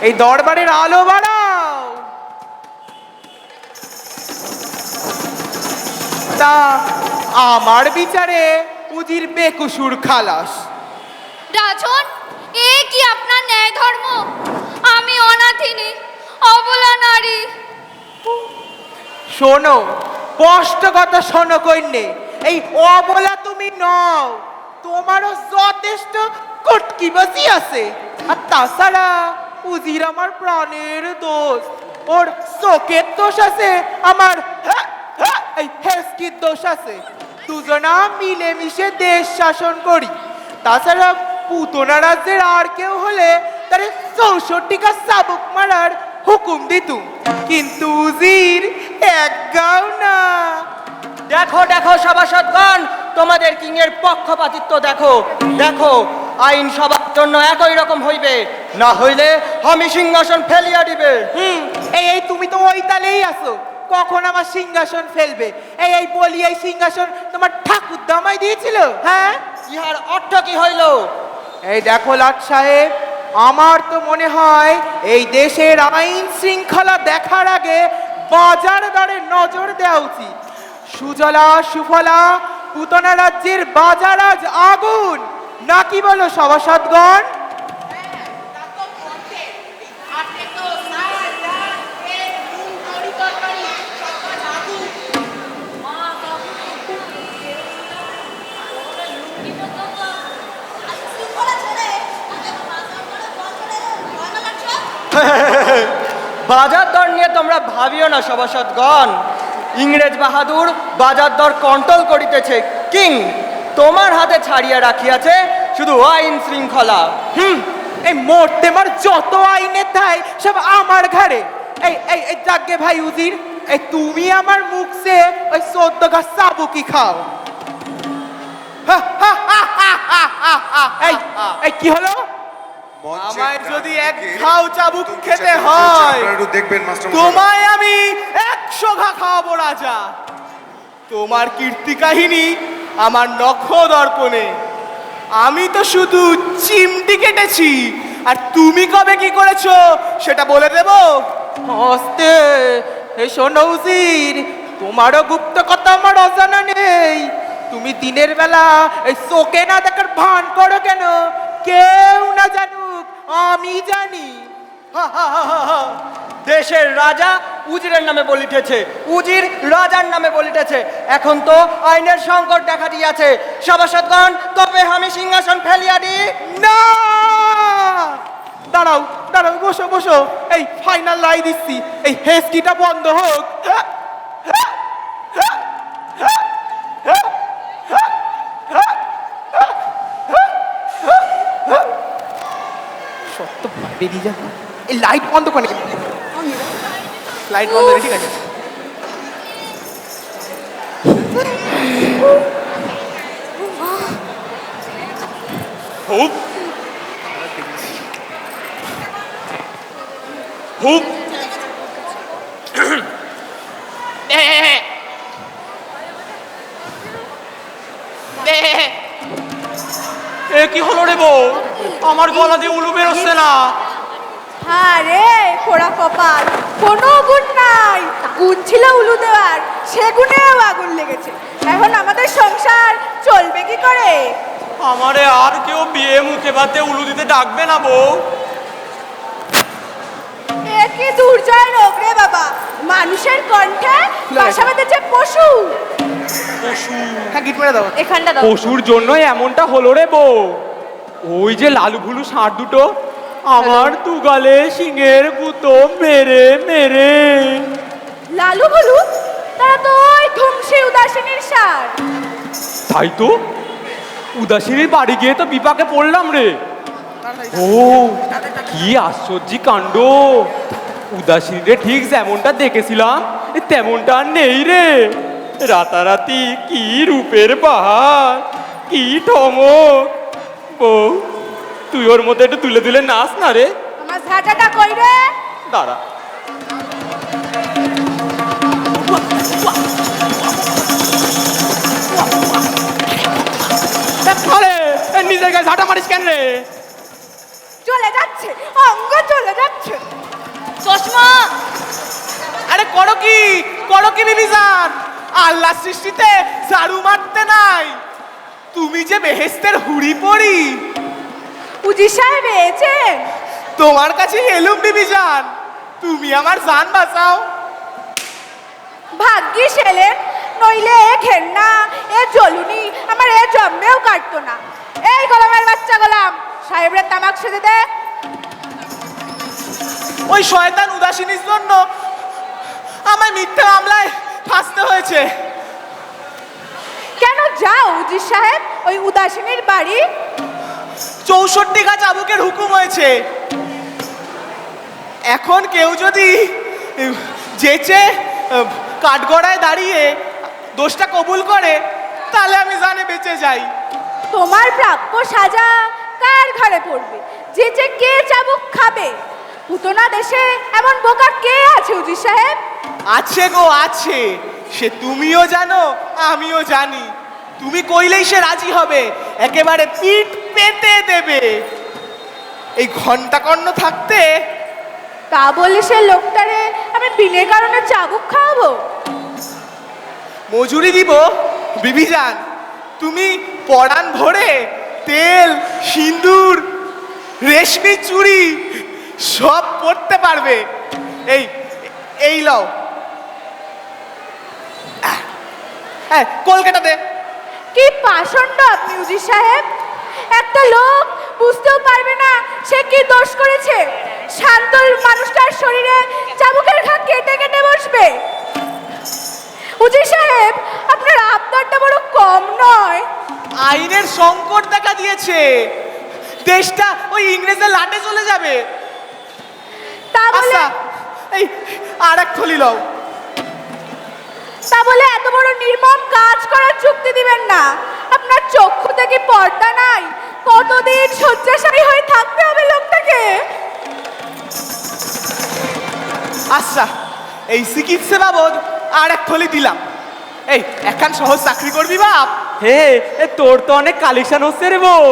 এই দরবারের আলো বাড়াও। তা আমার বিচারে উজির বেকুসুর খালাস। রাজন, এ কি আপনার ন্যায় ধর্ম? আমি অনাথিনী, অবলা নারী। শোনো, স্পষ্ট কথা শোনো কইনে, এই অবলা তুমি নও, তোমারও যথেষ্ট কটকি বাজি আছে। আর তাছাড়া উজির আমার প্রাণের দোষ, ওর চোখের দোষ আছে, আমার এই হেসকির দোষ আছে। দুজনা মিলেমিশে দেশ শাসন করি। তাছাড়া পুতনা রাজ্যের আর কেউ হলে তারে 64টা চাবুক মারার হুকুম দিতুম, কিন্তু উজির একগাও না। দেখো সভাসদগণ, তোমাদের কিং এর পক্ষপাতিত্ব দেখো। আইন সবার জন্য একই রকম হইবে, না হইলে আমি সিংহাসন ফেলিয়া দিবে। এই তুমি তো ওই তালেই আছো, কখন আমার সিংহাসন ফেলবে? এই বলি, এই সিংহাসন তোমার ঠাকুর দামাই দিয়েছিল? হ্যাঁ, ইহার অর্থ কি হইল? এই দেখো লাট সাহেব, আমার তো মনে হয় এই দেশের আইন শৃঙ্খলা দেখার আগে বাজার দরে নজর দেওয়া উচিত। সুজলা সুফলা পুতনা রাজ্যের বাজার আজ আগুন, নাকি বলো সভাসদগণ? বাজার দর নিয়ে তোমরা ভাবিও না সভাসদগণ। ইংরেজ বাহাদুর বাজার দর কন্ট্রোল করিতেছে। কিং তোমার হাতে ছাড়িয়া রাখিয়াছে শুধু আইন শৃঙ্খলা। এই মরতে মার যত আইনের দায় সব আমার ঘাড়ে। এই যাকে ভাই উজির, এই তুমি আমার মুখ সে ওই 14 গাছ চাবুকি খাও। এই কি হলো? আমায় যদি এক ঘাও চাবুক খেতে হয়, দেখবেন মাস্টার, তোমায় আমি 100 ঘা খাওয়াবো রাজা। তোমার কীর্তি কাহিনী আমার নখ দর্পণে। আমি তো শুধু চিমটি কেটেছি, আর তুমি কবে কি করেছো সেটা বলে দেবো। হস্তে এই শোনো উজির, তোমারও গুপ্ত কথা আমার অজানা নেই। তুমি দিনের বেলা এই চোখে না দেখার ভান করো কেন? কেউ না জানুক, আমি জানি। দেশের রাজা উজিরের নামে বলিতেছে, উজির রাজার নামে বলিতেছে। এখন তো আইনের সংকট দেখা দিয়াছে। সভাসদগণ, তবে আমি সিংহাসন ফেলিয়া দিই? না, দাঁড়াও, বসো। এই ফাইনাল লাই দিচ্ছি, এই হেসকিটা বন্ধ হোক। সত্য বেরিয়ে যা। এই লাইট বন্ধ করে, লাইট বন্ধ করে, ঠিক আছে। এ কি হলো রে বউ? আমার গলা দিয়ে উলু বেরোচ্ছে না। আরে পোড়া কপাল, কোনো গুণ নাই। গুণ ছিল উলু দেওয়ার, সে গুণেও আগুন লেগেছে। এখন আমাদের সংসার চলবে কি করে? আমারে আর কেউ বিয়ে মুখে ভাতে উলু দিতে ডাকবে না বউ। এ কি দুর্জয় রোগ রে বাবা! মানুষের কণ্ঠে বাসা বেঁধেছে পশু। হ্যাঁ, গিট মেরে দাও। এখানটা দাও। পশুর জন্য এমনটা হলো রে বউ। ওই যে লালু ভুলু ষাঁড় দুটো আমার দুগালে সিংহের গুতো মেরে। লালু বলু, তারা তো ওই ধুমসি উদাসীনীর সার। তাই তো, উদাসীনের বাড়ি গিয়ে তো বিপাকে পড়লাম রে। ও কি আশ্চর্য কাণ্ড, উদাসীনরে ঠিক যেমনটা দেখেছিলাম তেমনটা আর নেই রে। রাতারাতি কি রূপের বাহার, কি ঠমক। বউ তুই ওর মধ্যে একটু তুলে তুলে নাচ না রে। আমার ঝাঁটাটা কই রে? দাঁড়া। আরে নিজের গায়ে ঝাঁটা মারিস কেন রে? চলে যাচ্ছে, অঙ্গ চলে যাচ্ছে। চশমা আরে করো কি বিবিজান, আল্লাহ সৃষ্টিতে ঝাড়ু মারতে নাই, তুমি যে বেহেস্তের হুড়ি পড়ি। উজি সাহেব এসেছেন? তোমার কাছে এলুম বিবিজান, তুমি আমার জান বাঁচাও। ভাগ্যিস এলেন, নইলে এ ঘেন্না এ জ্বলুনি আমার এ জন্মেও কাটতো না। এই গোলামের বাচ্চা গোলাম, সাহেবরে তামাক সেজে দে। ওই শয়তান উদাসীনির জন্য আমায় মিথ্যা মামলায় ফাঁসতে হয়েছে। কেন যাও উজি সাহেব ওই উদাসীনের বাড়ি? 64 গাছ আবুকের হুকুম হয়েছে। এখন কেউ যদি যেচে কাঠগড়ায় দাঁড়িয়ে দোষটা কবুল করে, তাহলে আমি জানে বেঁচে যাই। তোমার প্রাপ্য সাজা কার ঘরে পড়বে? যে কে চাবুক খাবে? পুতনা দেশে এমন বোকা কে আছে উজি সাহেব? আছে গো আছে, সে তুমিও জানো আমিও জানি। তুমি কইলেই সে রাজি হবে, একেবারে পিঠ পেতে দেবে। এই ঘন্টা কর্ণ থাকতে তা বলে সে লোকটারে আমি বিনে কারণে চাবুক খাওয়াবো? মজুরি দিব বিবিজান। তুমি পরাণ ভরে তেল সিন্দুর রেশমি চুড়ি সব পরতে পারবে। এই লও, হ্যাঁ কলকাতা দে। কি পাষণ্ড আপনি উজি সাহেব! একটা লোক বুঝতেও পারবে না সে কি দোষ করেছে, শান্ত মানুষটার শরীরে চাবুকের ঘা কেটে কেটে বসবে। উজি সাহেব আপনার আবদারটা বড় কম নয়। আইনের সংকট দেখা দিয়েছে, দেশটা ওই ইংরেজের লাটে চলে যাবে। তা বলে আচ্ছা এই আর এক থলি লও। তা বলে এত বড় নির্মম কাজ করার চুক্তি দিবেন না। আপনার চক্ষু থেকে পর্দা নাই? কতদিন শয্যাশায়ী হয়ে থাকতে হবে লোকটাকে? আচ্ছা এই চিকিৎসা বাবদ আর এক থলি দিলাম। এই একখান সহজ চাকরি করবি বাপ। হে তোর তো অনেক কালেকশন হচ্ছে রে বউ।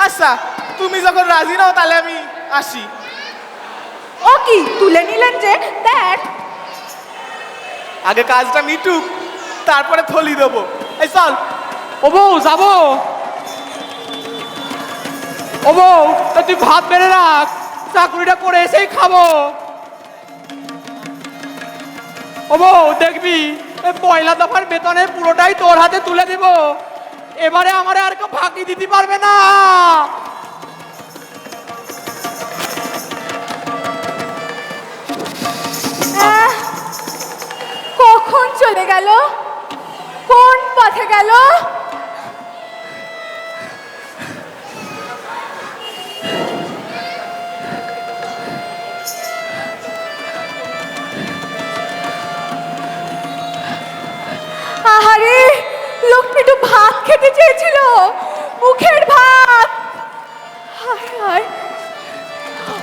আচ্ছা তুমি যখন রাজি নাও তাহলে আমি আসি। ও কি তুলে নিলেন যে? দেখ আগে কাজটা মিটুক, তারপরে থলি দেবো। এই চল। ও বউ যাবো। ও বউ তুই ভাত বেড়ে রাখ, চাকরিটা করে এসেই খাবো। ও বউ দেখবি পয়লা দফার বেতনে পুরোটাই তোর হাতে তুলে দিব। এবারে আমারে আর কেউ ফাঁকি দিতে পারবে না। কখন চলে গেল, কোন পথে গেল? আহারে লোকটা একটু ভাত খেতে চেয়েছিল, মুখের ভাত। হায় হায়,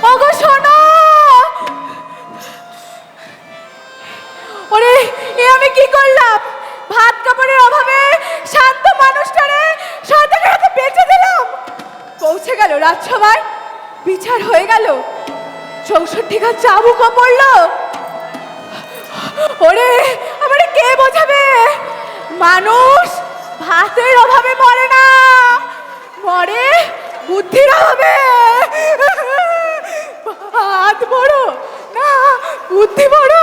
ওগো শোনো। ওরে এ আমি কি করলাম? ভাত কাপড়ের অভাবে শান্ত মানুষটারে শয়তানের হাতে বেঁচে দিলাম। পৌঁছে গেল রাজসভায়, বিচার হয়ে গেল, 64 গাছ চাবুকও পড়লো। ওরে আমারে কে বোঝাবে? মানুষ ভাতের অভাবে মরে না, মরে বুদ্ধির অভাবে। ভাত বড় না বুদ্ধি বড়।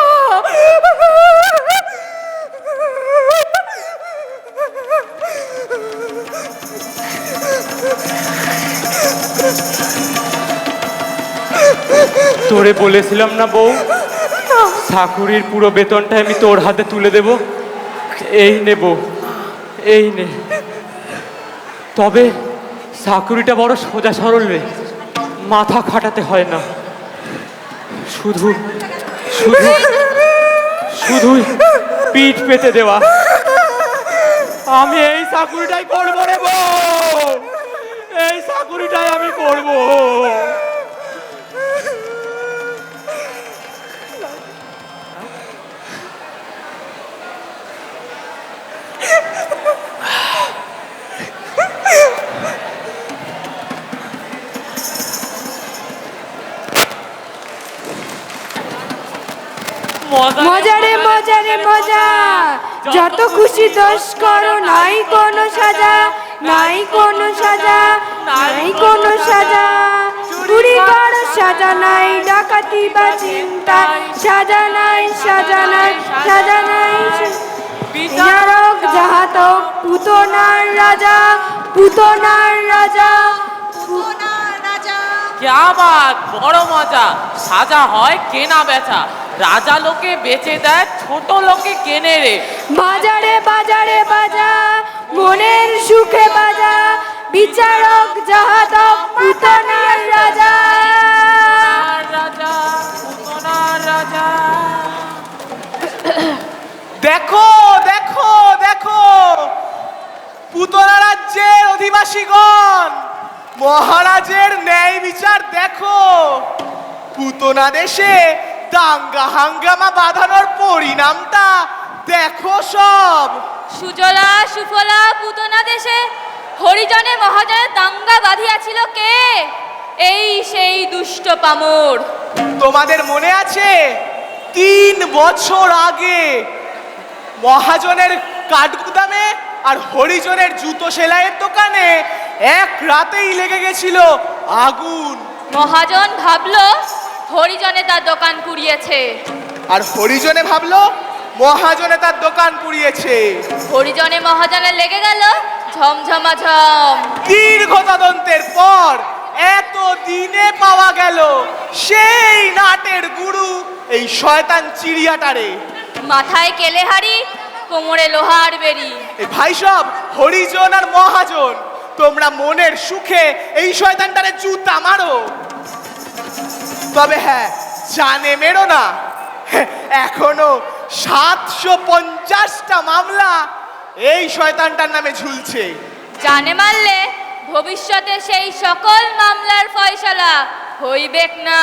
তোরে বলেছিলাম না বউ, চাকুরির পুরো বেতনটা আমি তোর হাতে তুলে দেব। এই নেব, এই নে। তবে চাকুরিটা বড় সোজা সরল রে, মাথা খাটাতে হয় না, শুধু শুধু শুধুই পিঠ পেতে দেওয়া। আমি এই চাকুরিটাই করবো রে বউ, এই চাকুরিটাই আমি করবো। মজা রে মজা রে মজা, যত খুশি দোষ করো, নাই কোনো সাজা, নাই কোনো সাজা, নাই কোনো সাজা। চুরি করো সাজা নাই, ডাকাতি বা চিন্তা সাজা নাই, সাজা নাই, সাজা নাই। বিচারক যাহাতক পুতনার রাজা, পুতনার রাজা, পুতনার রাজা। क्या बात, বড় মজা। সাজা হয় কেনা বেচা, রাজা লোকে বেচে দেয়, ছোট লোকে কেনে রে। বাজারে বাজারে বাজা, মনের সুখে বাজা, বিচারক যাহাতক পুতনার রাজা। রাজা, পুতনার রাজা। দেখো দেখো দেখো, পুতনা রাজ্যের অধিবাসীগণ, মহারাজের ন্যায় বিচার দেখো। পুতনা দেশে দাঙ্গা হাঙ্গামা বাঁধানোর পরিণামটা দেখো সব। সুজলা সুফলা পুতনা দেশে হরিজনে মহাজনে দাঙ্গা বাঁধিয়াছিল কে? এই সেই দুষ্ট পামর। তোমাদের মনে আছে 3 বছর আগে মহাজনের কাঠগুদামে আর হরিজনের জুতো সেলাইয়ের দোকানে এক রাতেই লেগে গেছিল আগুন। মহাজন ভাবলো হরিজনে তার দোকান পুড়িয়েছে, আর হরিজনে ভাবলো মহাজনে তার দোকান পুড়িয়েছে। হরিজনে মহাজনে লেগে গেল ঝমঝমাঝম। দীর্ঘ তদন্তের পর এত দিনে পাওয়া গেল সেই নাটের গুরু এই শয়তান চিড়িয়াটারে। মাথায় কেলেহারি, কোমরে লোহার বেরি। এই ভাই সব হরিজন আর মহাজন, তোমরা মনের সুখে এই শয়তানটারে জুতা মারো, তবে হ্যাঁ জানে মেরো না। এখনো 750টা মামলা এই শয়তানটার নামে ঝুলছে। জানে মারলে ভবিষ্যতে সেই সকল মামলার ফয়সালা হইবেক না।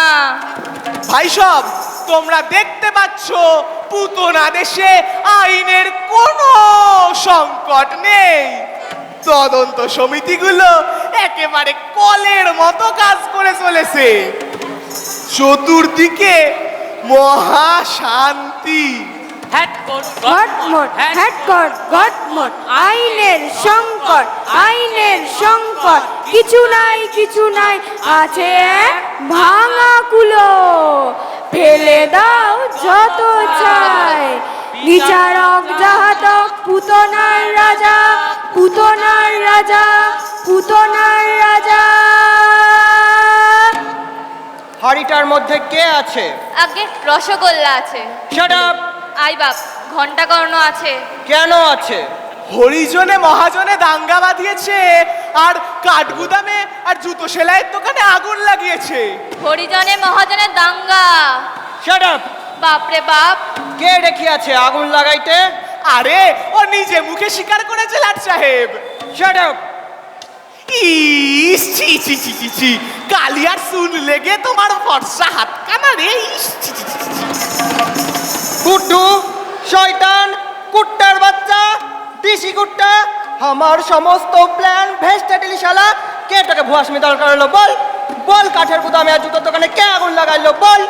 ভাই সব তোমরা দেখতে পাচ্ছ পুতনা দেশে আইনের কোনো সংকট নেই। তদন্ত সমিতিগুলো একেবারে কলের মতো কাজ করে চলেছে। চতুর্দিকে মহা শান্তি। ঘটমট হ্যাটকট ঘটমট, আইনের সংকট, আইনের সংকট। কিছু নাই কিছু নাই, আছে এক ভাঙা কুলো। ফেলে দাও যত চাই, বিচারক যাহাতক পুতনার রাজা, পুতনার রাজা, পুতনার রাজা। হাড়িটার মধ্যে কে আছে? আগে রসগোল্লা আছে। Shut up. আই বাপ, ঘন্টা কর্ণ আছে। কেন আছে? হরিজনে মহাজনে দাঙ্গা বাঁধিয়েছে আর কাঠগুদামে আর জুতো সেলাইয়ের দোকানে আগুন লাগিয়েছে। হরিজনে মহাজনে দাঙ্গা। Shut up. বাপরে বাপ। কে রেখে আছে আগুন লাগাইতে? আরে ও নিজে মুখে স্বীকার করেছে লাট সাহেব। Shut up. ইস ছি ছি ছি ছি ছি, কালিয়ার সুন লেগে তোমার ফর্সা হাত কানা রে। ইস ছি ছি ছি। কুট্টু, শয়তান, কুট্টার বাচ্চা, দিশি কুট্টা, আমার সমস্ত প্ল্যান ভেস্তে দিলি শালা। কে তোকে ভুয়াসমি দরকার হলো বল? বল কাঠের গুদামে আর জুতোর দোকানে কে আগুন লাগাইলো বল?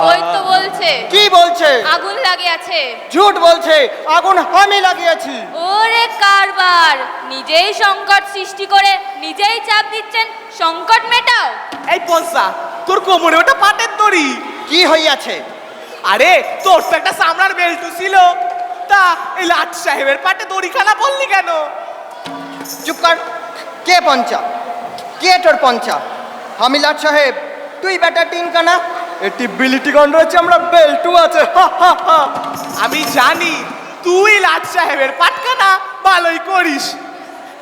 ওই তো বলছে কি বলছে? আগুন লাগিয়েছে। ঝুট বলছে, আগুন আমি লাগিয়েছি। ওরে কারবার, নিজেই সংকট সৃষ্টি করে নিজেই চাপ দিচ্ছেন। সংকট মেটাও। এই পয়সা, তোর কোমরে ওটা পাটের দড়ি। কি হইয়াছে? আরে তোর তো একটা চামড়ার বেল্টু ছিল, তা এই লাট সাহেবের পাটে দড়িখানা বললি কেন? চুপ কর। কে পঞ্চা? কে তোর পঞ্চা? আমি লাট সাহেব, তুই বেটা টিনকানা। এটি বিলিটি গন্ড হচ্ছে, আমরা বেল্টু আছে। আমি জানি তুই লাট সাহেবের পাটখানা ভালোই করিস,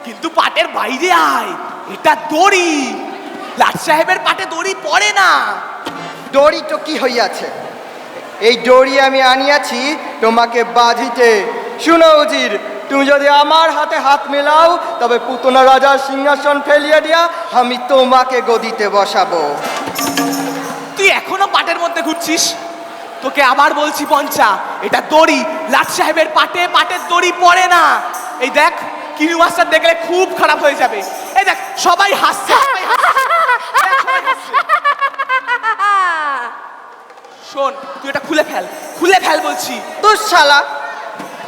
কিন্তু পাটের বাইরে আয়, এটা দড়ি। লাট সাহেবের পাটে দড়ি পড়ে না। দড়ি তো কি হইয়াছে, এই দড়ি আমি আনিয়াছি তোমাকে বাঁধিতে। শুনো উজির, তুমি যদি আমার হাতে হাত মেলাও তবে পুতনা রাজার সিংহাসন ফেলিয়ে দিয়া আমি তোমাকে গদিতে বসাবো। তুই এখনো পাটের মধ্যে ঘুরছিস? তোকে আবার বলছি পঞ্চা, এটা দড়ি। লাট সাহেবের পাটে পাটের দড়ি পড়ে না। এই দেখ, কিনু মাস্টার দেখলে খুব খারাপ হয়ে যাবে। এই দেখ, সবাই হাসছে, সবাই হাসছে। দেখ, সবাই হাসছে। শোন, তুই এটা খুলে ফেল, খুলে ফেল বলছি। দুঃশালা,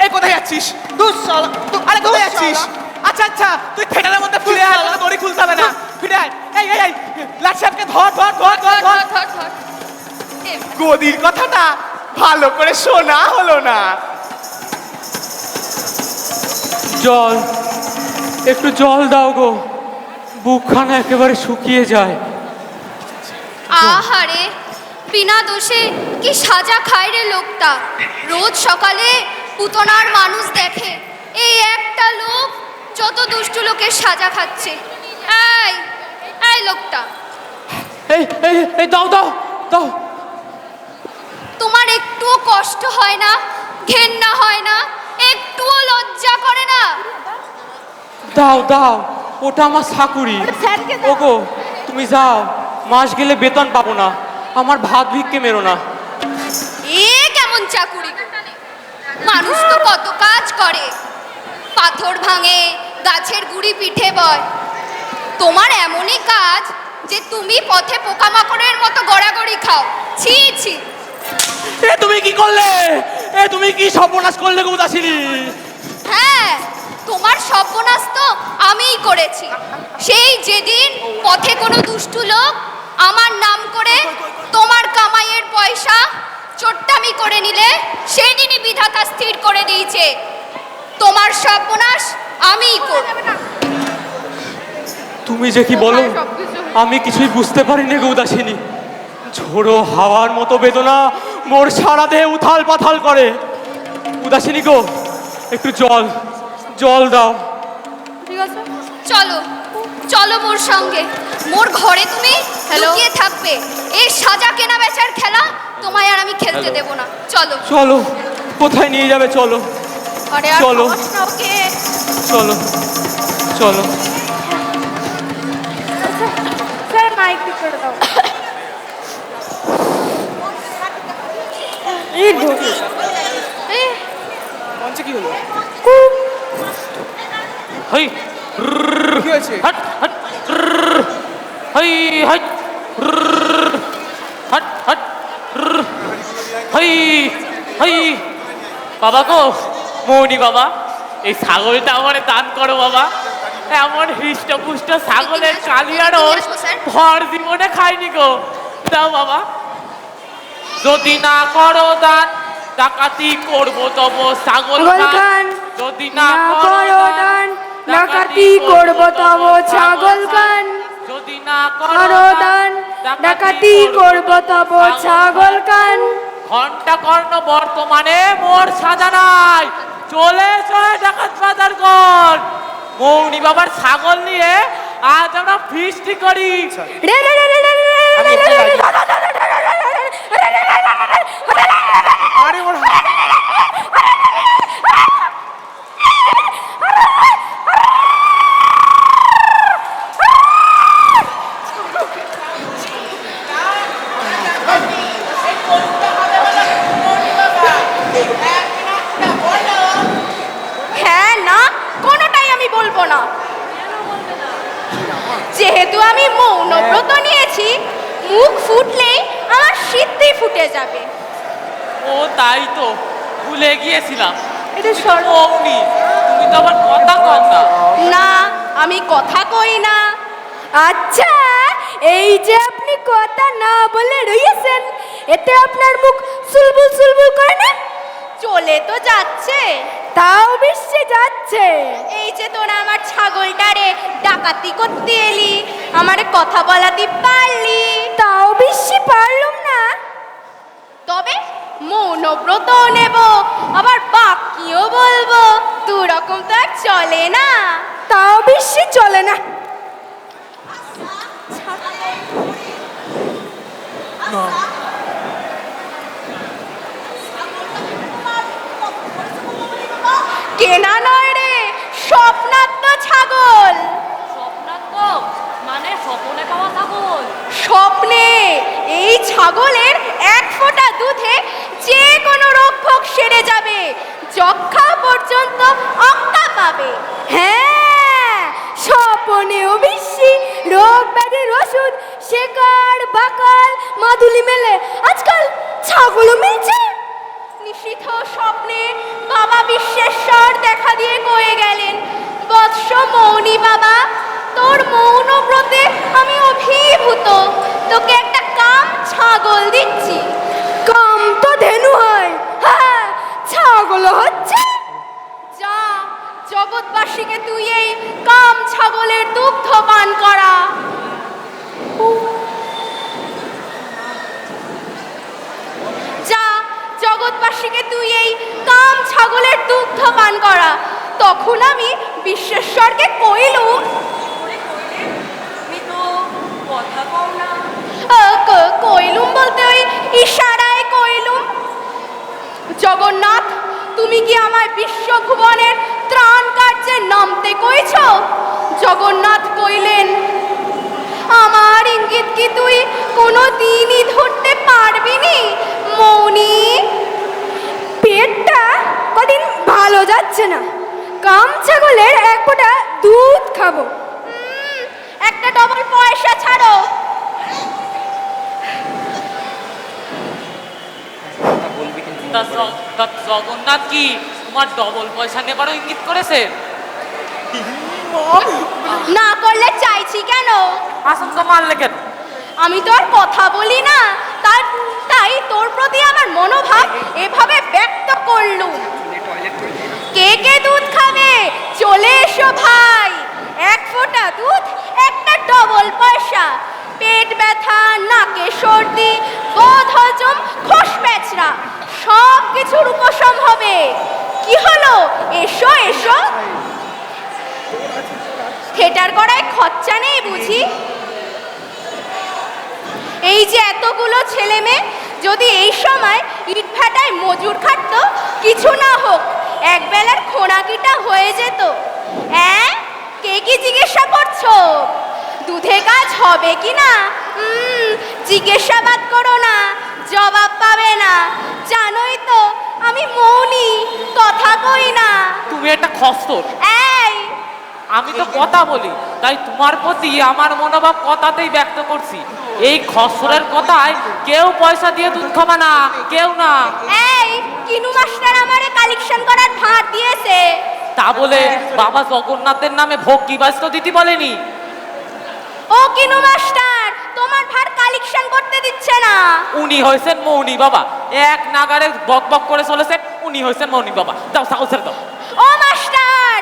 এই কোথায় যাচ্ছিস? দুঃশালা, আরে কোথায় যাচ্ছিস? আচ্ছা আচ্ছা, তুই থিয়েটারের মধ্যে ফিরে আয়, তোকে দড়ি খুলতে হবে না। ফিরে আয়। এই এই এই, লাট সাহেবকে ধর ধর ধর ধর ধর। গদির কথাটা ভালো করে শোনা হলো না। জল, একটু জল দাও গো, বুকখানা একেবারে শুকিয়ে যায়। আহারে, বিনা দোষে কি সাজা খায় রে লোকটা। রোজ সকালে পুতনার মানুষ দেখে, এই একটা লোক যত দুষ্টু লোকের সাজা খাচ্ছে। এই এই লোকটা, এই এই এই দাও দাও দাও। তোমার একটুও কষ্ট হয় না, ঘেন্না হয় না, একটুও লজ্জা করে না? দাও দাও, ওটা আমার সাকুরি। স্যারকে দাও। ওগো, তুমি যাও, মাস গেলে বেতন পাবো না, আমার ভাত ভিক্ষে মেরো না। এ কেমন চাকুরি? মানুষ তো কত কাজ করে, পাথর ভাঙে, গাছের গুড়ি পিঠে বয়। তোমার এমনই কাজ যে তুমি পথে পোকামাকড়ের মতো গড়াগড়ি খাও। ছি ছি। এ তুমি কি করলে? এ তুমি কি সর্বনাশ করলে গো উদাসিনী? হ্যাঁ, তোমার সর্বনাশ তো আমিই করেছি। সেই যেদিন পথে কোনো দুষ্টু লোক আমার নাম করে তোমার কামাইয়ের পয়সা চোট্টামি করে নিলে, সেই দিনই বিধাতা স্থির করে দিয়েছে তোমার সর্বনাশ আমিই করব। তুমি যে কি বলো, আমি কিছুই বুঝতে পারিনি গো উদাসিনী। ঝোড়ো হাওয়ার মতো বেদনা মোর সারা দেহে উথাল পাথাল করে। উদাসিনী গো, একটু জল, জল দাও। ঠিক আছে। চলো চলো মোর সঙ্গে, মোর ঘরে তুমি লুকিয়ে থাকবে। এই সাজা কেনা বেচার খেলা তোমায় আর আমি খেলতে দেব না। চলো চলো, কোথায় নিয়ে যাবে? চলো আরে আর চলো। খাওয়াস না ওকে। চলো চলো। স্যার মাইক ঠিক করে দাও। এই ধরে মঞ্চে কি হলো? হই কি হয়েছে? হট হট হই হট হট হট হই হই। বাবা গো, মৌনি বাবা, এই ছাগলটা আমারে দান করো বাবা। এমন হৃষ্টপুষ্ট ছাগলের কালিয়া রোজ ভর জীবনে খাইনি গো। দাও বাবা। যদি না করো দান, ডাকাতি করবো তব ছাগল খান। যদি না করো দান, ডাকাতি করব তব ছাগল কান। যদি না করো দান, ডাকাতি করব তব ছাগল কান। ঘন্টা কর্ণ বর্তমানে মোর সাজা নাই, চলে চলে ডাকাত বাজার কর। মৌনি বাবার ছাগল নিয়ে আজ আমরা ফিস্টি করি। রে রে রে রে রে রে রে রে রে রে রে। আরে ওর হ্যাঁ না, কোনোটাই আমি বলবো না। যেহেতু আমি মৌনব্রত নিয়েছি, মুখ ফুটলেই আমার সিদ্ধি ফুটে যাবে। ও তাই তো, ভুলে গিয়েছিলাম। এটা সর মৌনি, তুমি তো আবার কথা কও না। না, আমি কথা কই না। আচ্ছা, এই যে আপনি কথা না বলে রইয়েছেন, এতে আপনার মুখ সুলবুল সুলবুল করে না? চলে তো যাচ্ছে। তাও বিশ্বে যাচ্ছে। এই যে তোরা আমার ছাগলটারে ডাকাতি করতে এলি, আমারে কথা বলাতে পারলি, তাও বিশ্বে পারলুম না। তবে মৌনব্রত নেব, আবার বাকিও বলবো, দু রকম তো আর চলে না। তাও বিশ্বে চলে না। কেনা নয় রে, স্বপ্নাত্ম ছাগল। স্বপ্নাত্মক মানে স্বপ্নে পাওয়া ছাগল। স্বপ্নে এই ছাগলের এক ফোঁটা দুধে যে কোনো রোগ ভোগ সেরে যাবে, যক্ষা পর্যন্ত অক্কা পাবে। হ্যাঁ, স্বপ্নেও বিশ্বে রোগ ব্যাধির ওষুধ শেকার বাকাল মাদুলি মেলে আজকাল ছাগলও মিলছে। নিশীথ স্বপ্নে বাবা বিশ্বেশ্বর দেখা দিয়ে কয়ে গেলেন, বৎস মৌনী বাবা, তোর মৌন ব্রতে আমি অভিভূত, তোকে একটা কাম ছাগল দিচ্ছি। কাম তো ধেনু হয়, হ্যাঁ ছাগল হচ্ছে। যা, জগৎবাসীকে তুই এই কাম ছাগলের দুগ্ধ পান করা। যা, জগৎবাসীকে তুই এই কাম ছাগলের দুগ্ধ পান করা। তখন আমি বিশ্বেশ্বরকে কইলুম, কথা কও না। কইলুম বলতে ওই ইশারায় কইলুম, জগন্নাথ, তুমি কি আমায় বিশ্বভুবনের ত্রাণ কার্যে নামতে কইছ? জগন্নাথ কইলেন, আমার ইঙ্গিত কি তুই কোনো দিনই ধরতে পারবি নি মৌনি? পেটটা কদিন ভালো যাচ্ছে না, কাম ছাগলের এক ফোঁটা দুধ খাবো। একটা ডবল পয়সা ছাড়ো। তা জগন্নাথ কি তোমার ডবল পয়সা নেবারও ইঙ্গিত করেছে? না করলে চাইছি কেন? আশঙ্কা মারলে কেন? আমি তো আর কথা বলি না, তাই তোর প্রতি আমার মনোভাব এভাবে ব্যক্ত করলুম। কে কে দুধ খাবে চলে এসো ভাই, এক ফোঁটা দুধ একটা ডবল পয়সা। পেট ব্যথা, নাকে সর্দি, বোধ হজম, খোস প্যাঁচড়া সব কিছুর উপশম হবে। কি হলো, এসো এসো। থিয়েটার করায় খরচা নেই বুঝি? এই যে এতগুলো ছেলে মেয়ে যদি এই সময় ইট ভাটায় মজুর খাটতো, কিছু না হোক এক বেলার খোরাকিটা হয়ে যেত। কে কি জিজ্ঞাসা করছো? দুধে কাজ হবে কি না? জিজ্ঞাসাবাদ করো না, জবাব পাবে না। জানোই তো আমি মৌনী, কথা কই না। তুমি একটা খস্তর। এই, আমি তো কথা বলি, তাই তোমার প্রতি আমার মনোভাব কথাতেই ব্যক্ত করছি। এই খসরের কথায় কেউ পয়সা দিয়ে দুধ খাবে না, কেউ না। এই কিনু মাস্টার আমারে কালেকশন করার ভার দিয়েছে। তা বলে বাবা জগন্নাথের নামে ভোগ কি বাস্ত দিতে বলেনি? ও কিনু মাস্টার, তোমার ভার কালেকশন করতে দিচ্ছে না। উনি হয়েছেন মৌনী বাবা, এক নাগারে বক বক করে চলেছে। উনি হয়েছেন মৌনী বাবা। দাও সাহস ছেড়ে দাও। ও মাস্টার,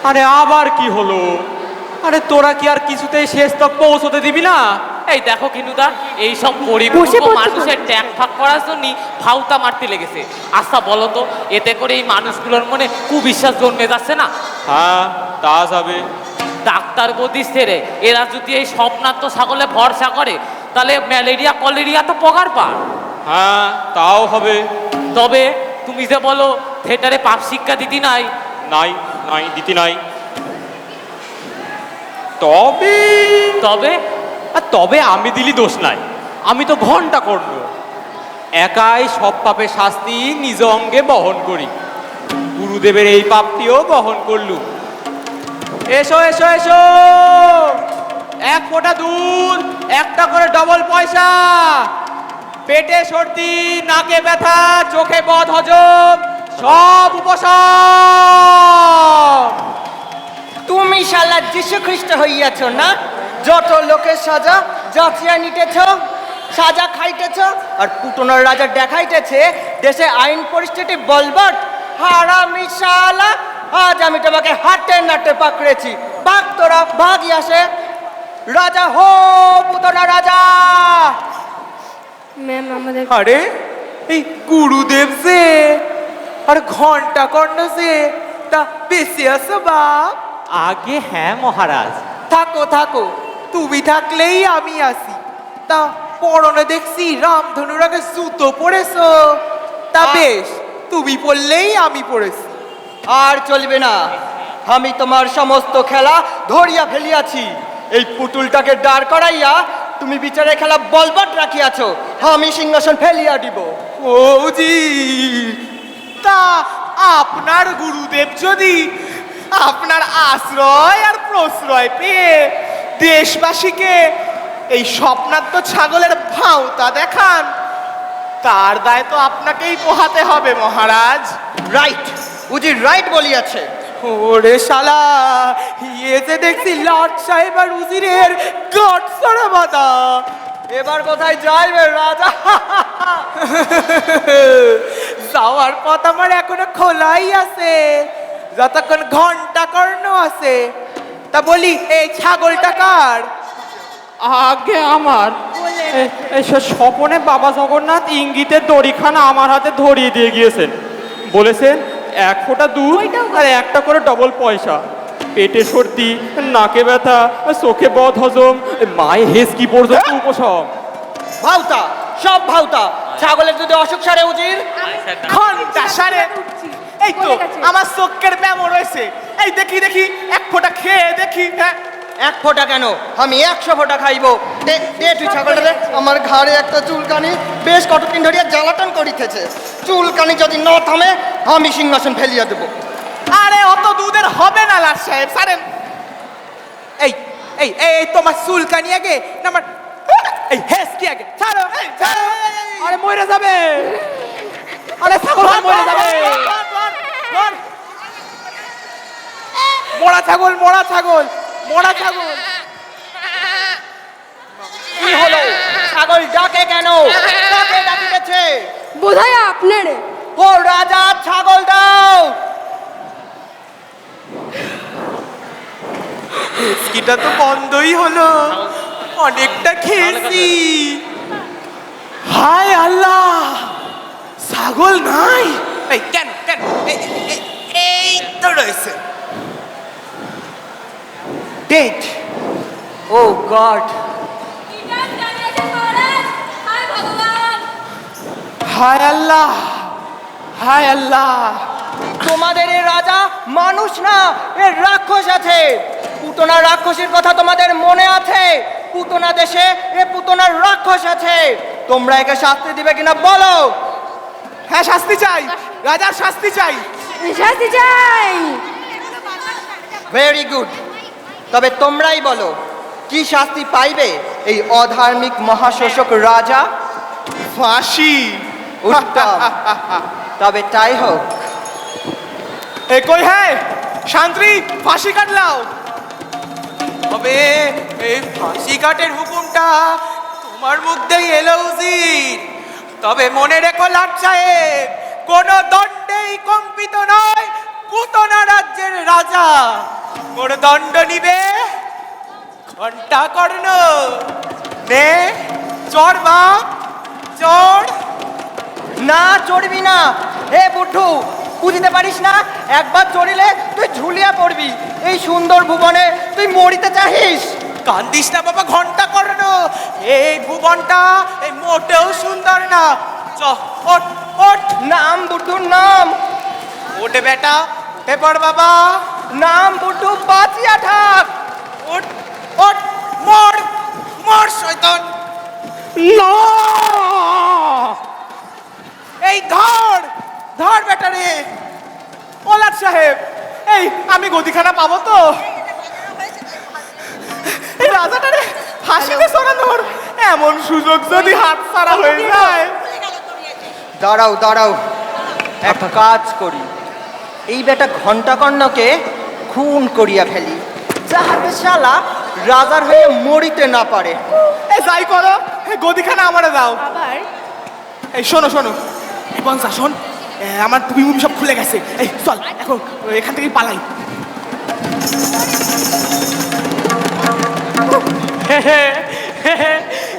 আরে আবার কি হলো? আরে তোরা কি আর কিছুতেই শেষ তক পৌঁছতে দিবি না? এই দেখো কিনুদা, এইসব গরিব মানুষের ট্যাগ ফাঁক করার জন্য ভাউতা মারতে লেগেছে। আচ্ছা বলো তো, এতে করে এই মানুষগুলোর মনে কুবিশ্বাস জন্মে যাচ্ছে না? হ্যাঁ, তা যাবে। ডাক্তার বদি সেরে এরা যদি এই স্বপ্নাত্ম ছাগলে ভরসা করে, তাহলে ম্যালেরিয়া কলেরিয়া তো পগার পার। হ্যাঁ, তাও হবে। তবে তুমি যে বলো থিয়েটারে পাপ শিক্ষা দিতি নাই, নাই নাই দিতি নাই। তবে তবে তবে আমি দিলি দোষ নাই, আমি তো ঘন্টা কর্ণ, একাই সব পাপের শাস্তি নিজ অঙ্গে বহন করি। গুরুদেবের এই পাপটিও বহন করলু। এসো এসো এসো, এক ফোঁটা দুধ, একটা করে ডবল পয়সা। পেটে সর্দি, নাকে ব্যথা, চোখে বদ হজম, সব উপশম। তুমি শালা যীশু খ্রিস্ট হইয়াছ না? যত লোকের সাজা যাচিয়া নিতেছ, সাজা খাইতেছ, আর পুটনার রাজা দেখাইতেছে দেশে আইন পরিস্থিতি বলবৎ। হারামি শালা, আজ আমি তোমাকে হাটে নাটে পাকড়েছি। ভাগ তোরা, ভাগই আসে। রাজা হো পুতনা রাজা। ম্যাম আমাদের আরে এই গুরুদেব যে আর ঘন্টা কর্ণ যে, তা বেশি আছে বাপ। আগে হ্যাঁ মহারাজ। থাকো থাকো, তুমি থাকলেই আমি আসি। তা পরনে দেখছি রামধনুর আগে জুতো পরেছো। তা বেশ, তুমি পরলেই আমি পরেছি। আর চলবে না, আমি তোমার সমস্ত খেলা ধরিয়া ফেলিয়াছি। এই পুতুলটাকে দাঁড় করাইয়া তুমি বিচারে খেলা বলবৎ রাখিয়াছো, আমি সিংহাসন ফেলিয়া দিব। ওজি, তা আপনার গুরুদেব যদি আপনার আশ্রয় আর প্রশ্রয় পেয়ে দেশবাসীকে এই স্বপ্নাত্ম ছাগলের ভাঁওতা দেখান, তার দায় তো আপনাকেই পোহাতে হবে মহারাজ। রাইট, উজির রাইট বলিয়াছে। ওরে শালা, ইয়েতে দেখছি লাট সাহেব আর উজিরের গট সরা বাঁধা। এবার কোথায় যাইবে রাজা? যাওয়ার পথ আমার এখনো খোলাই আছে, যতক্ষণ ঘন্টা কর্ণ আছে। তা বলি, এই ছাগলটা কার? আগে আমার। স্বপনে বাবা জগন্নাথ ইঙ্গিতের দড়িখানা আমার হাতে ধরিয়ে দিয়ে গিয়েছেন, বলেছেন 1 ফোঁটা দুধ আর একটা করে ডবল পয়সা। পেটে সর্দি, নাকে ব্যথা, চোখে বদ হজম, মায়ে হেসকি পর্যন্ত উপশম। ভাউতা, সব ভাউতা। ছাগলের যদি অসুখ সারে উজির, ঘন্টা সারে। এই তো আমার চোখের ব্যামো রয়েছে। এই দেখি দেখি, 1 ফোঁটা খেয়ে দেখি। হ্যাঁ, 1 ফোঁটা কেন, আমি 100 ফোঁটা খাইব। দে দে তুই ছাগলটা দে। আমার ঘাড়ে একটা চুলকানি বেশ কতদিন ধরিয়া জ্বালাতন করিতেছে। চুলকানি যদি না থামে, আমি সিংহাসন ফেলিয়া দেব। আরে অত দুধের হবে না লাট সাহেব, সারেন। এই এই এই তোমার চুলকানি আগে না আমার এই হেসকি আগে? ছাড়ো, ছাড়ো। আরে মরে যাবে, আরে ছাগল মরে যাবে। মরা ছাগল, মরা ছাগল, মরা ছাগল। কি হলো? ছাগল ডাকে কেন? কাকে ডাকিতেছে? বোধহয় আপনারে। ও রাজা, ছাগল দাও। হেসকিটা তো বন্ধই হলো, অনেকটা খেয়েছি। হায় আল্লাহ, ছাগল নাই। এই কেন কেন, এই তো রয়েছে। ডেট। ও গড, হায় আল্লাহ, হায় আল্লাহ। তোমাদের এই রাজা মানুষ না, এর রাক্ষস আছে। পুতনা রাক্ষসীর কথা তোমাদের মনে আছে? পুতনা দেশে এ পুতনার রাক্ষস আছে। তোমরা একে শাস্তি দিবে কিনা বলো? হ্যাঁ, শাস্তি চাই, রাজার শাস্তি চাই। শাস্তি চাই। ভেরি গুড, তবে তোমরাই বলো কি শাস্তি পাইবে এই অধার্মিক মহাশোষক রাজা? ফাঁসি। উত্তম, তবে তাই হোক। এ কই, হ্যাঁ শান্তি, ফাঁসি কাটলাও। তবে এই ফাঁসি কাটের হুকুমটা তোমার মুখ দিয়ে এলো উজির। তবে মনে রেখো লাট সাহেব, কোন দণ্ডেই কম্পিত নয় পুতনা রাজ্যের রাজা। ওর দণ্ড নিবে ঘন্টা কর্ণ। নে চড় মা, চড়। না, চড়বি না। হে বুদ্ধু, বুঝতে পারিস না? একবার চড়িলে তুই ঝুলিয়া পড়বি। এই সুন্দর ভুবনে তুই মরিতে চাহিস? কান্দিস না বাবা, ঘন্টা কর্ণ। এই ভুবনটা এই মোটেও সুন্দর না। চ, ওঠ ওঠ। নাম বুদ্ধুর নাম। ওঠে বেটা, উঠে পড় বাবা। নাম বুদ্ধু, বাঁচিয়া থাক। ওঠ ওঠ, মর মর শয়তান। না, এই ধর ধর বেটা রে। ওলাট সাহেব, এই আমি গদিখানা পাবো তো? এই রাজাটারে ফাঁসিতে সরানোর এমন সুযোগ যদি হাত ছাড়া হয়ে যায়। দাঁড়াও দাঁড়াও, এক কাজ করি। এই বেটা ঘণ্টাকর্ণকে খুন করিয়া ফেলি, যাহাতে শালা রাজার হয়ে মরিতে না পারে। এই যাই করো, এই গদিখানা আমারে দাও। আবার এই শোনো শোনো, পঞ্চা শোন, আমার টুপি মুপি সব খুলে গেছে। এই চল এখন এখান থেকে পালাই।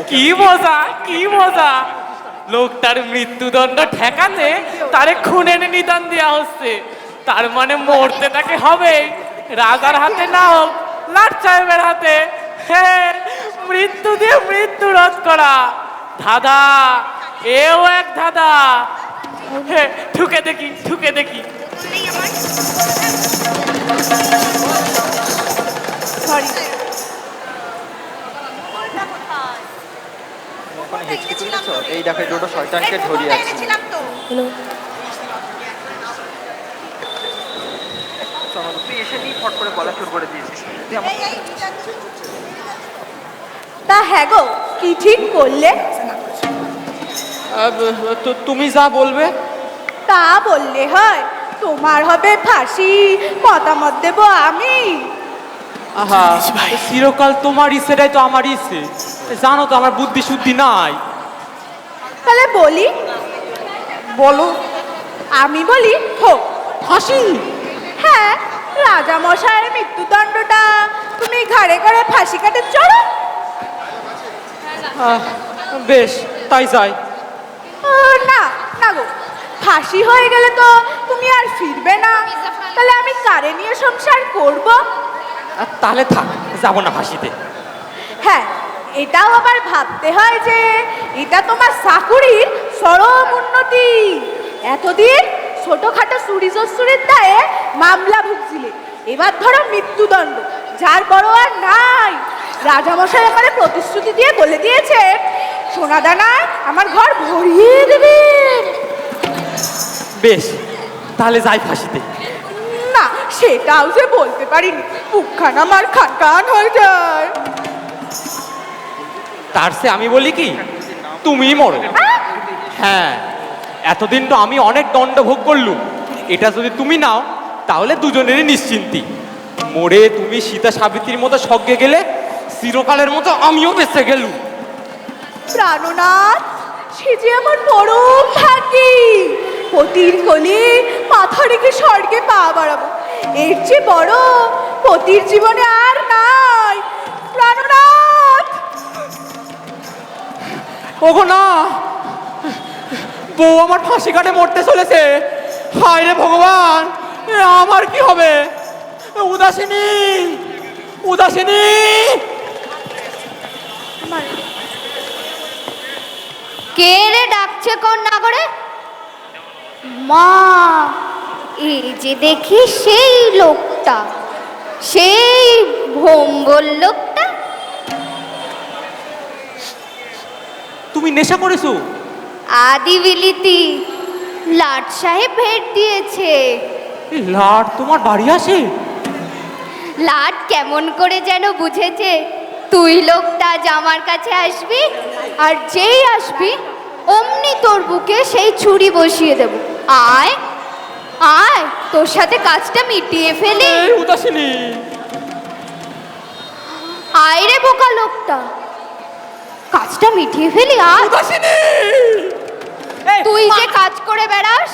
কি মজা, কি মজা। লোকটার মৃত্যুদণ্ড ঠেকাতে তারে খুনের নিদান দেওয়া হচ্ছে। তার মানে মরতে তাকে হবে। রাজার হাতে না হোক লাট সাহেবের হাতে মৃত্যু দিয়ে মৃত্যু রোধ করা। দাদা, এও এক দাদা। ঠুকে দেখি, ঠুকে দেখি। সরি। এই দেখে দুটো শয়তানকে ধরিয়ে আছে। তুই এসে নিয়ে ফট করে গলা শুরু করে দিয়েছিস। তা হ্যাঁ গো, কি ঠিক করলে? তুমি যা বলবে। তা বললে হয়? তোমার হবে ফাঁসি, মতামত দেব আমি। আহা, চিরকাল তোমার ইচ্ছেটাই তো আমার ইচ্ছে। জানো তো আমার বুদ্ধি শুদ্ধি নাই। তাহলে বলি? বলো। আমি বলি হোক ফাঁসি। হ্যাঁ, রাজা মশাইয়ের মৃত্যুদণ্ডটা তুমি ঘাড়ে ঘাড়ে ফাঁসি কাটে চড়ো। বেশ, তাই যাই। না না গো, ফাঁসি হয়ে গেলে তো তুমি আর ফিরবে না। তাহলে আমি কারে নিয়ে সংসার করব? তাহলে থাক, যাব না ফাঁসিতে। হ্যাঁ, এটাও আবার ভাবতে হয় যে এটা তোমার চাকুরির চরম উন্নতি। এতদিন ছোটখাটো চুরি জসুরির দায়ে মামলা ভুগছিলে, এবার ধরো মৃত্যুদণ্ড, যার বড় আর নাই। রাজামশাই আমাদের প্রতিশ্রুতি দিয়ে বলে দিয়েছে সোনা দানায় আমার ঘর ভরিয়ে দেবেন। বেশ, তাহলে যাই ফাঁসিতে। না, সেটাও যে বলতে পারিনি, মুখখানা আমার খানখান হয়ে যায়। তার সে আমি বলি কি, তুমি মরো। হ্যাঁ, এতদিন তো আমি অনেক দণ্ড ভোগ করলুম, এটা যদি তুমি নাও তাহলে দুজনেরই নিশ্চিন্তি। মরে তুমি সীতা সাবিত্রীর মতো স্বর্গে গেলে, চিরকালের মতো আমিও বেঁচে গেলুম। প্রাণনাথ, সে যে আমার পরম ভাগ্যি। পতির কোলে মাথা রেখে স্বর্গে পা বাড়াবো, এর চেয়ে বড় পতির জীবনে আর নাই। প্রাণনাথ! ওগো না, বউ আমার ফাঁসি কাটে মরতে চলেছে। হায় রে ভগবান, এ আমার কি হবে? উদাসিনী, উদাসিনী! কে রে ডাকছে কন্যা করে? মা, এই যে দেখি সেই লোকটা, সেই ভোম্বল লোকটা। তুমি নেশা করেছো? আদি বিলিতি লাট সাহেব ভেট দিয়েছে। এই লাট তোমার বাড়ি আসে? লাট কেমন করে যেন বুঝেছে তুই লোকটা আজ আমার কাছে আসবি, আর যেই আসবি অমনি তোর বুকে সেই ছুরি বসিয়ে দেব। আয় আয়, তোর সাথে কাজটা মিটিয়ে ফেলি। এই উদাসিনী! আয় রে বোকা লোকটা, কাজটা মিটিয়ে ফেলি। আয়। উদাসিনী! তুই যে কাজ করে বেড়াস,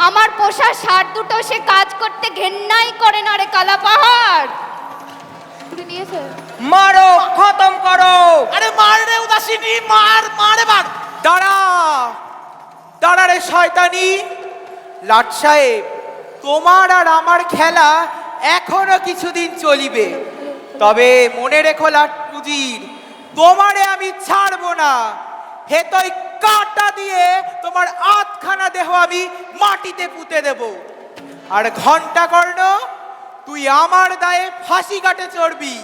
আমার পোষা ষাঁড় দুটো সে কাজ করতে ঘেন্নাই করে না রে কালা পাহাড়। নিয়েছে মারো, খতম করো। আরে মার রে উদাসিনী, মার মার এবার। দাঁড়া, দাঁড়া রে শয়তানি। লাট সাহেব, তোমার আর আমার খেলা এখনো কিছুদিন চলিবে, তবে মনে রেখো লাট পুজির, তোমারে আমি ছাড়বো না। হেতই কাঁটা দিয়ে তোমার আধখানা দেহ আমি মাটিতে পুঁতে দেব। আর ঘন্টা কর্ণ, তুই আমার দায়ে ফাঁসি কাটে চড়বি।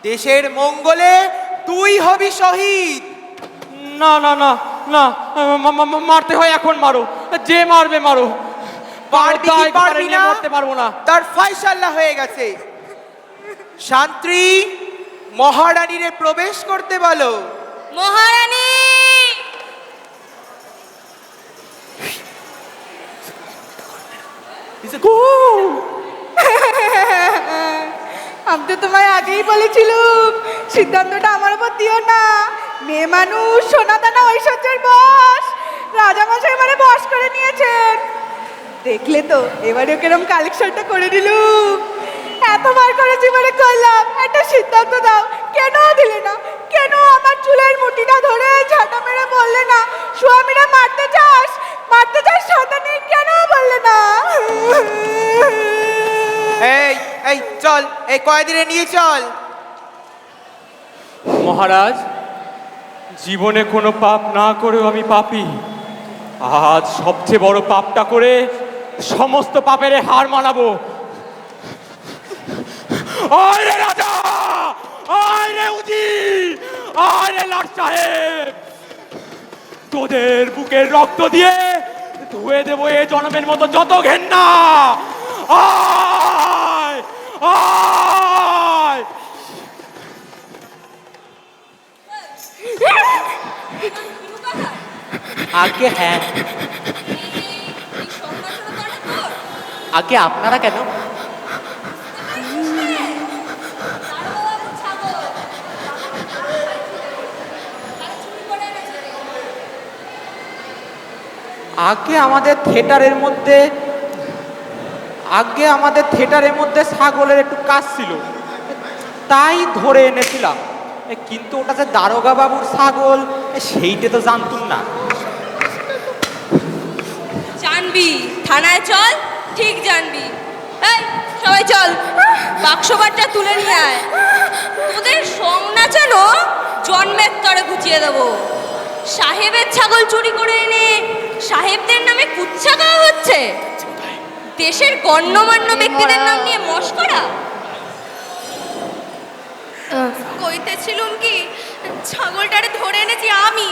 দেশের মঙ্গলে তুই হবি শহীদ। না না না না, মারতে হয় এখন মারো, যে মারবে মারো। পারবি কি পারবি না মরতে পারবো না। তার ফয়সালা হয়ে গেছে। শান্তি, মহারানীরে প্রবেশ করতে বলো। মহারানী। আমি তো তোমায় আগেই বলেছিলুম সিদ্ধান্তটা আমার উপর দিও না। মেয়ে মানুষ, সোনা দানা ঐশ্বর্যের বশ। রাজামশাই মানে বশ করে নিয়েছেন। দেখলে তো এবারেও কেরম কালেকশনটা করে দিলুম। এতবার করে জীবনে করলাম, একটা সিদ্ধান্ত দাও, কেন দিলে না? কেন আমার চুলের মুঠিটা ধরে ঝাঁটা মেরে বললে না স্বামীরা মারতে চাস, মারতে চাস সাথে নেই, কেন বললে না? এই এই কয়দিনে নিয়ে চল। মহারাজ, জীবনে কোনো পাপ না করেও আমি পাপী। আজ সবচেয়ে বড় পাপটা করে সমস্ত পাপের হার মানাবো। আয় রে রাজা, আয় রে উজির, আয় রে লাট সাহেব, তোদের বুকের রক্ত দিয়ে ধুয়ে দেবো এ জনমের মতো যত ঘেন্না। আয় আয়। আগে হ্যাঁ, আগে আপনারা কেন? আগে আমাদের থিয়েটারের মধ্যে ছাগলের একটু কাজ ছিল, তাই ধরে এনেছিলাম। কিন্তু ওটা যে দারোগা বাবুর ছাগল সেইটা তো জানতুম না। জানবি, থানায় চল, ঠিক জানবি। এই সবাই চল, বাক্সবারটা তুলে নিয়ে আয়। তোদের সং নাচানো জন্মের তরে গুছিয়ে দেবো। সাহেবের ছাগল চুরি করে এনে সাহেবদের নামে কুচ্ছা গাওয়া হচ্ছে। দেশের গণ্যমান্য ব্যক্তিদের নাম নিয়ে মশকরা। কইতেছিলুম কি, ছাগলটারে ধরে এনেছি আমি,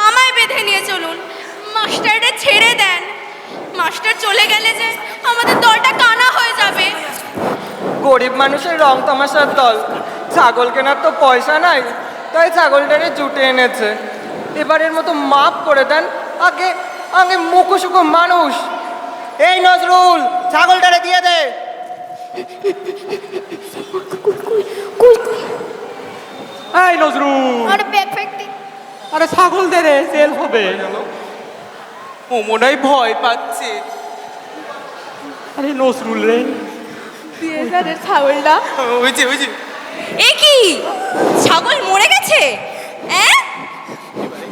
আমায় বেঁধে নিয়ে চলুন। মাস্টারটা ছেড়ে দেন, মাস্টার চলে গেলে যে আমাদের দলটা কানা হয়ে যাবে। গরিব মানুষের রং তামাশার দল, ছাগল কেনার তো পয়সা নাই, তাই ছাগলটারে জুটে এনেছে। এবারের মতো মাপ করে দেন। আগে আগে মুখোশুকো মানুষ। এই নজরুল, ছাগলটারে দিয়ে দে। এই নজরুল, আরে ব্যাগ ফ্যাক্টরি আরে ছাগল দে রে, সেল হবে। ও মনে হয় ভয় পাচ্ছে। আরে নজরুল রে, দিয়ে ছাগলটা। ওই যে এ কি, ছাগল মরে গেছে?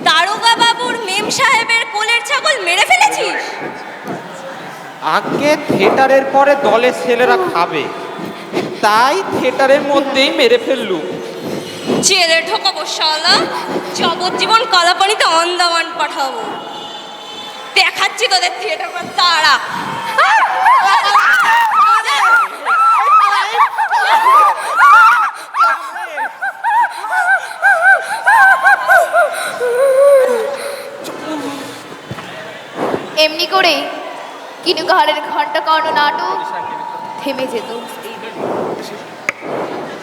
দারোগা বাবুর মেম সাহেবের কোলের ছাগল মেরে ফেলেছিস? আগে থিয়েটারের পরে দলের ছেলেরা খাবে, তাই থিয়েটারের মধ্যেই মেরে ফেললু। জেলে ঢোকাবো শালা, যাবজ্জীবন কালাপানিতে আন্দামান পাঠাবো। দেখাচ্ছি তোদের থিয়েটার করে তারা। এমনি করে কিনুকাহারের ঘন্টা কর্ণ নাটক থেমে যেত।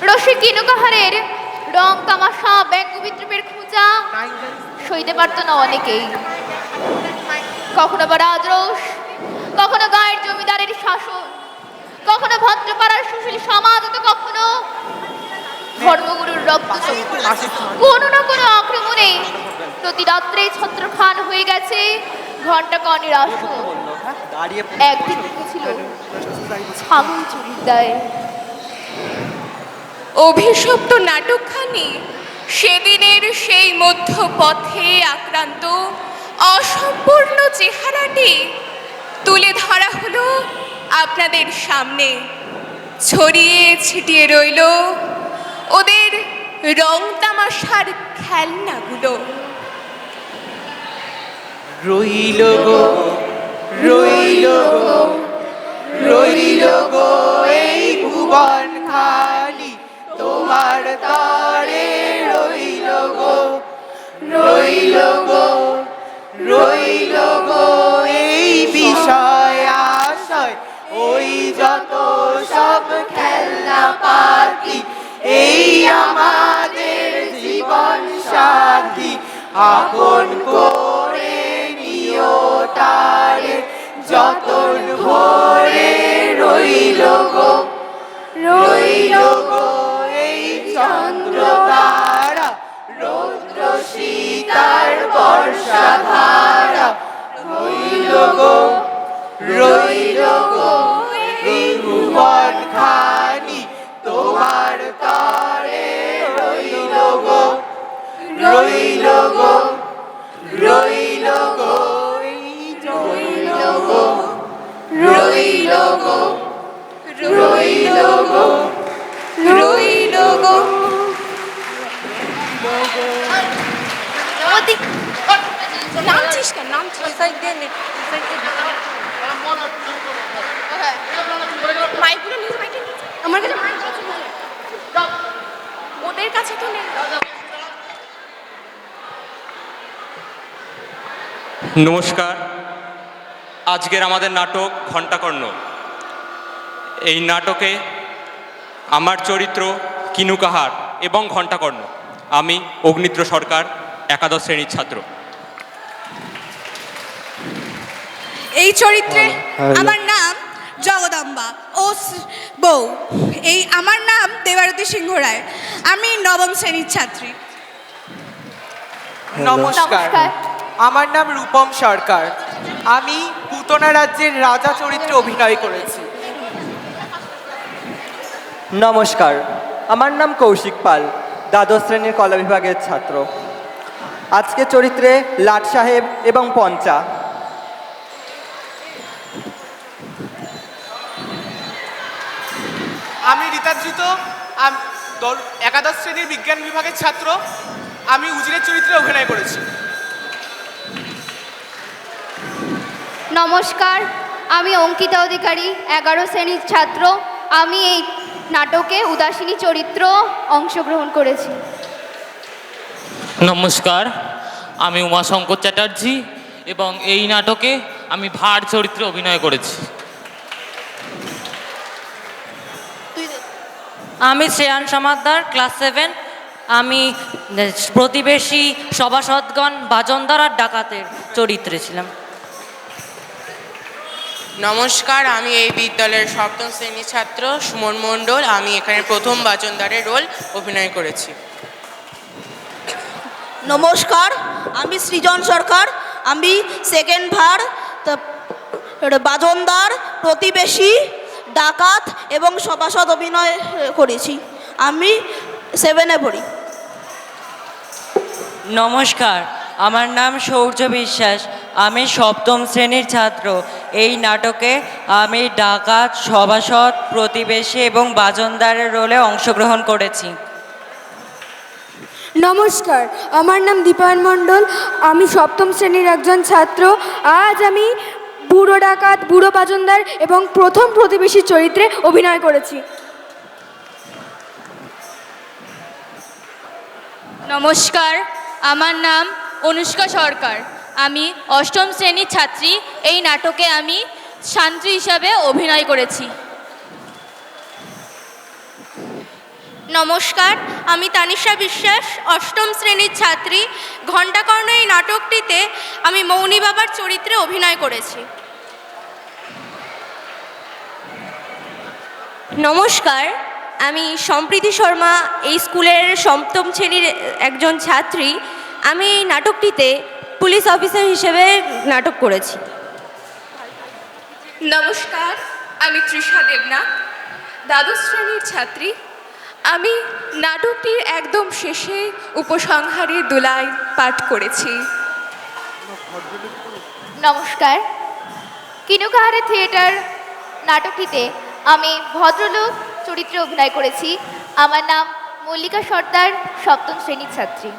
রসিক কিনুকাহারের রং তামাশা ব্যঙ্গ বিদ্রুপের খোঁজা সইতে পারত না অনেকেই। কখনো বা রাজরোষ, কখনো গায়ের জমিদারের শাসন, কখনো ভদ্রপাড়ার সুশীল সমাজ, তো কখনো ধর্মগুরুর রক্ত। কোনো না কোনো আক্রমণে প্রতি রাত্রে ছত্রখান হয়ে গেছে ঘন্টা কর্ণের আসন। একদিন ছিল ছাগল চুরির দায়। অভিশপ্ত নাটকখানি সেদিনের সেই মধ্যপথে আক্রান্ত অসম্পূর্ণ চেহারাটি তুলে ধরা হলো আপনাদের সামনে। ছড়িয়ে ছিটিয়ে রইল ওদের রং তামাশার খেলনাগুলো। রইল গো, রইল গো, রইল গো এই ভুবন খালি তোমার তরে। রইল গো, রইল গো, রইল গো এই বিষয় আশয়, ওই যত সব খেলনা পাতি, এই আমাদের জীবন সাথী। আপন করে নিও তারে যতন ভরে। রইল গো, রইল গো এই চন্দ্র তারা, রৌদ্র শীতার বর্ষা ধারা। রইল গো, রইল গো এই ভুবন খানি তোমার তরে। রইল গো, রইল গো, রইল গো রইল গো, রইল গো, রইল গো, নামছিস কেন নামছিস মাইকগুলো নিয়ে মাইকে আমার কাছে মাইক আছে ওদের কাছে তো নেই নমস্কার, আজকের আমাদের নাটক ঘণ্টাকর্ণ। এই নাটকে আমার চরিত্র কিনু কাহার এবং ঘণ্টাকর্ণ। আমি অগ্নিত্র সরকার, একাদশ শ্রেণীর ছাত্র। এই চরিত্রে আমার নাম জগদম্বা ও বউ। আমার নাম দেবারতী সিংহ রায়, আমি নবম শ্রেণীর ছাত্রী। নমস্কার, আমার নাম রূপম সরকার। আমি পুতনা রাজ্যের রাজা চরিত্রে অভিনয় করেছি। নমস্কার, আমার নাম কৌশিক পাল, দ্বাদশ শ্রেণীর কলা বিভাগের ছাত্র। আজকে চরিত্রে লাট সাহেব এবং পঞ্চা। আমি রীতাজিত, একাদশ শ্রেণীর বিজ্ঞান বিভাগের ছাত্র। আমি উজিরের চরিত্রে অভিনয় করেছি। নমস্কার, আমি অঙ্কিতা অধিকারী, 11 শ্রেণীর ছাত্র। আমি এই নাটকে উদাসিনী চরিত্র অংশগ্রহণ করেছি। নমস্কার, আমি উমাশঙ্কর চ্যাটার্জি এবং এই নাটকে আমি ভার চরিত্রে অভিনয় করেছি। আমি শ্রেয়ান সমাদ্দার, ক্লাস 7। আমি প্রতিবেশী সভাসদগণ বাজনদার আর ডাকাতের চরিত্রে ছিলাম। নমস্কার, আমি এই বিদ্যালয়ের সপ্তম শ্রেণীর ছাত্র সুমন মণ্ডল। আমি এখানে প্রথম বাজনদারের রোল অভিনয় করেছি। নমস্কার, আমি সৃজন সরকার, আমি সেকেন্ড ভার বাজনদার, প্রতিবেশী, ডাকাত এবং সভাসদ অভিনয় করেছি। আমি 7-এ পড়ি। নমস্কার, আমার নাম সৌর্য বিশ্বাস, আমি সপ্তম শ্রেণীর ছাত্র। এই নাটকে আমি ডাকাত, সভাসদ, প্রতিবেশী এবং বাজনদারের রোলে অংশগ্রহণ করেছি। নমস্কার, আমার নাম দীপায়ন মণ্ডল, আমি সপ্তম শ্রেণীর একজন ছাত্র। আজ আমি বুড়ো ডাকাত, বুড়ো বাজনদার এবং প্রথম প্রতিবেশী চরিত্রে অভিনয় করেছি। নমস্কার, আমার নাম অনুষ্কা সরকার, আমি অষ্টম শ্রেণীর ছাত্রী। এই নাটকে আমি শান্তি হিসাবে অভিনয় করেছি। নমস্কার, আমি তানিশা বিশ্বাস, অষ্টম শ্রেণীর ছাত্রী। ঘণ্টাকর্ণ এই নাটকটিতে আমি মৌনী বাবার চরিত্রে অভিনয় করেছি। নমস্কার, আমি সম্প্রীতি শর্মা, এই স্কুলের সপ্তম শ্রেণীর একজন ছাত্রী। আমি এই নাটকটিতে পুলিশ অফিসার হিসেবে নাটক করেছি। নমস্কার, আমি তৃষা দেবনাথ, দ্বাদশ শ্রেণীর ছাত্রী। আমি নাটকটির একদম শেষে উপসংহারে দোলাই পাঠ করেছি। নমস্কার, কিনু কাহারের থিয়েটার নাটকটিতে আমি ভদ্রলোক চরিত্রে অভিনয় করেছি। আমার নাম মল্লিকা সর্দার, সপ্তম শ্রেণীর ছাত্রী।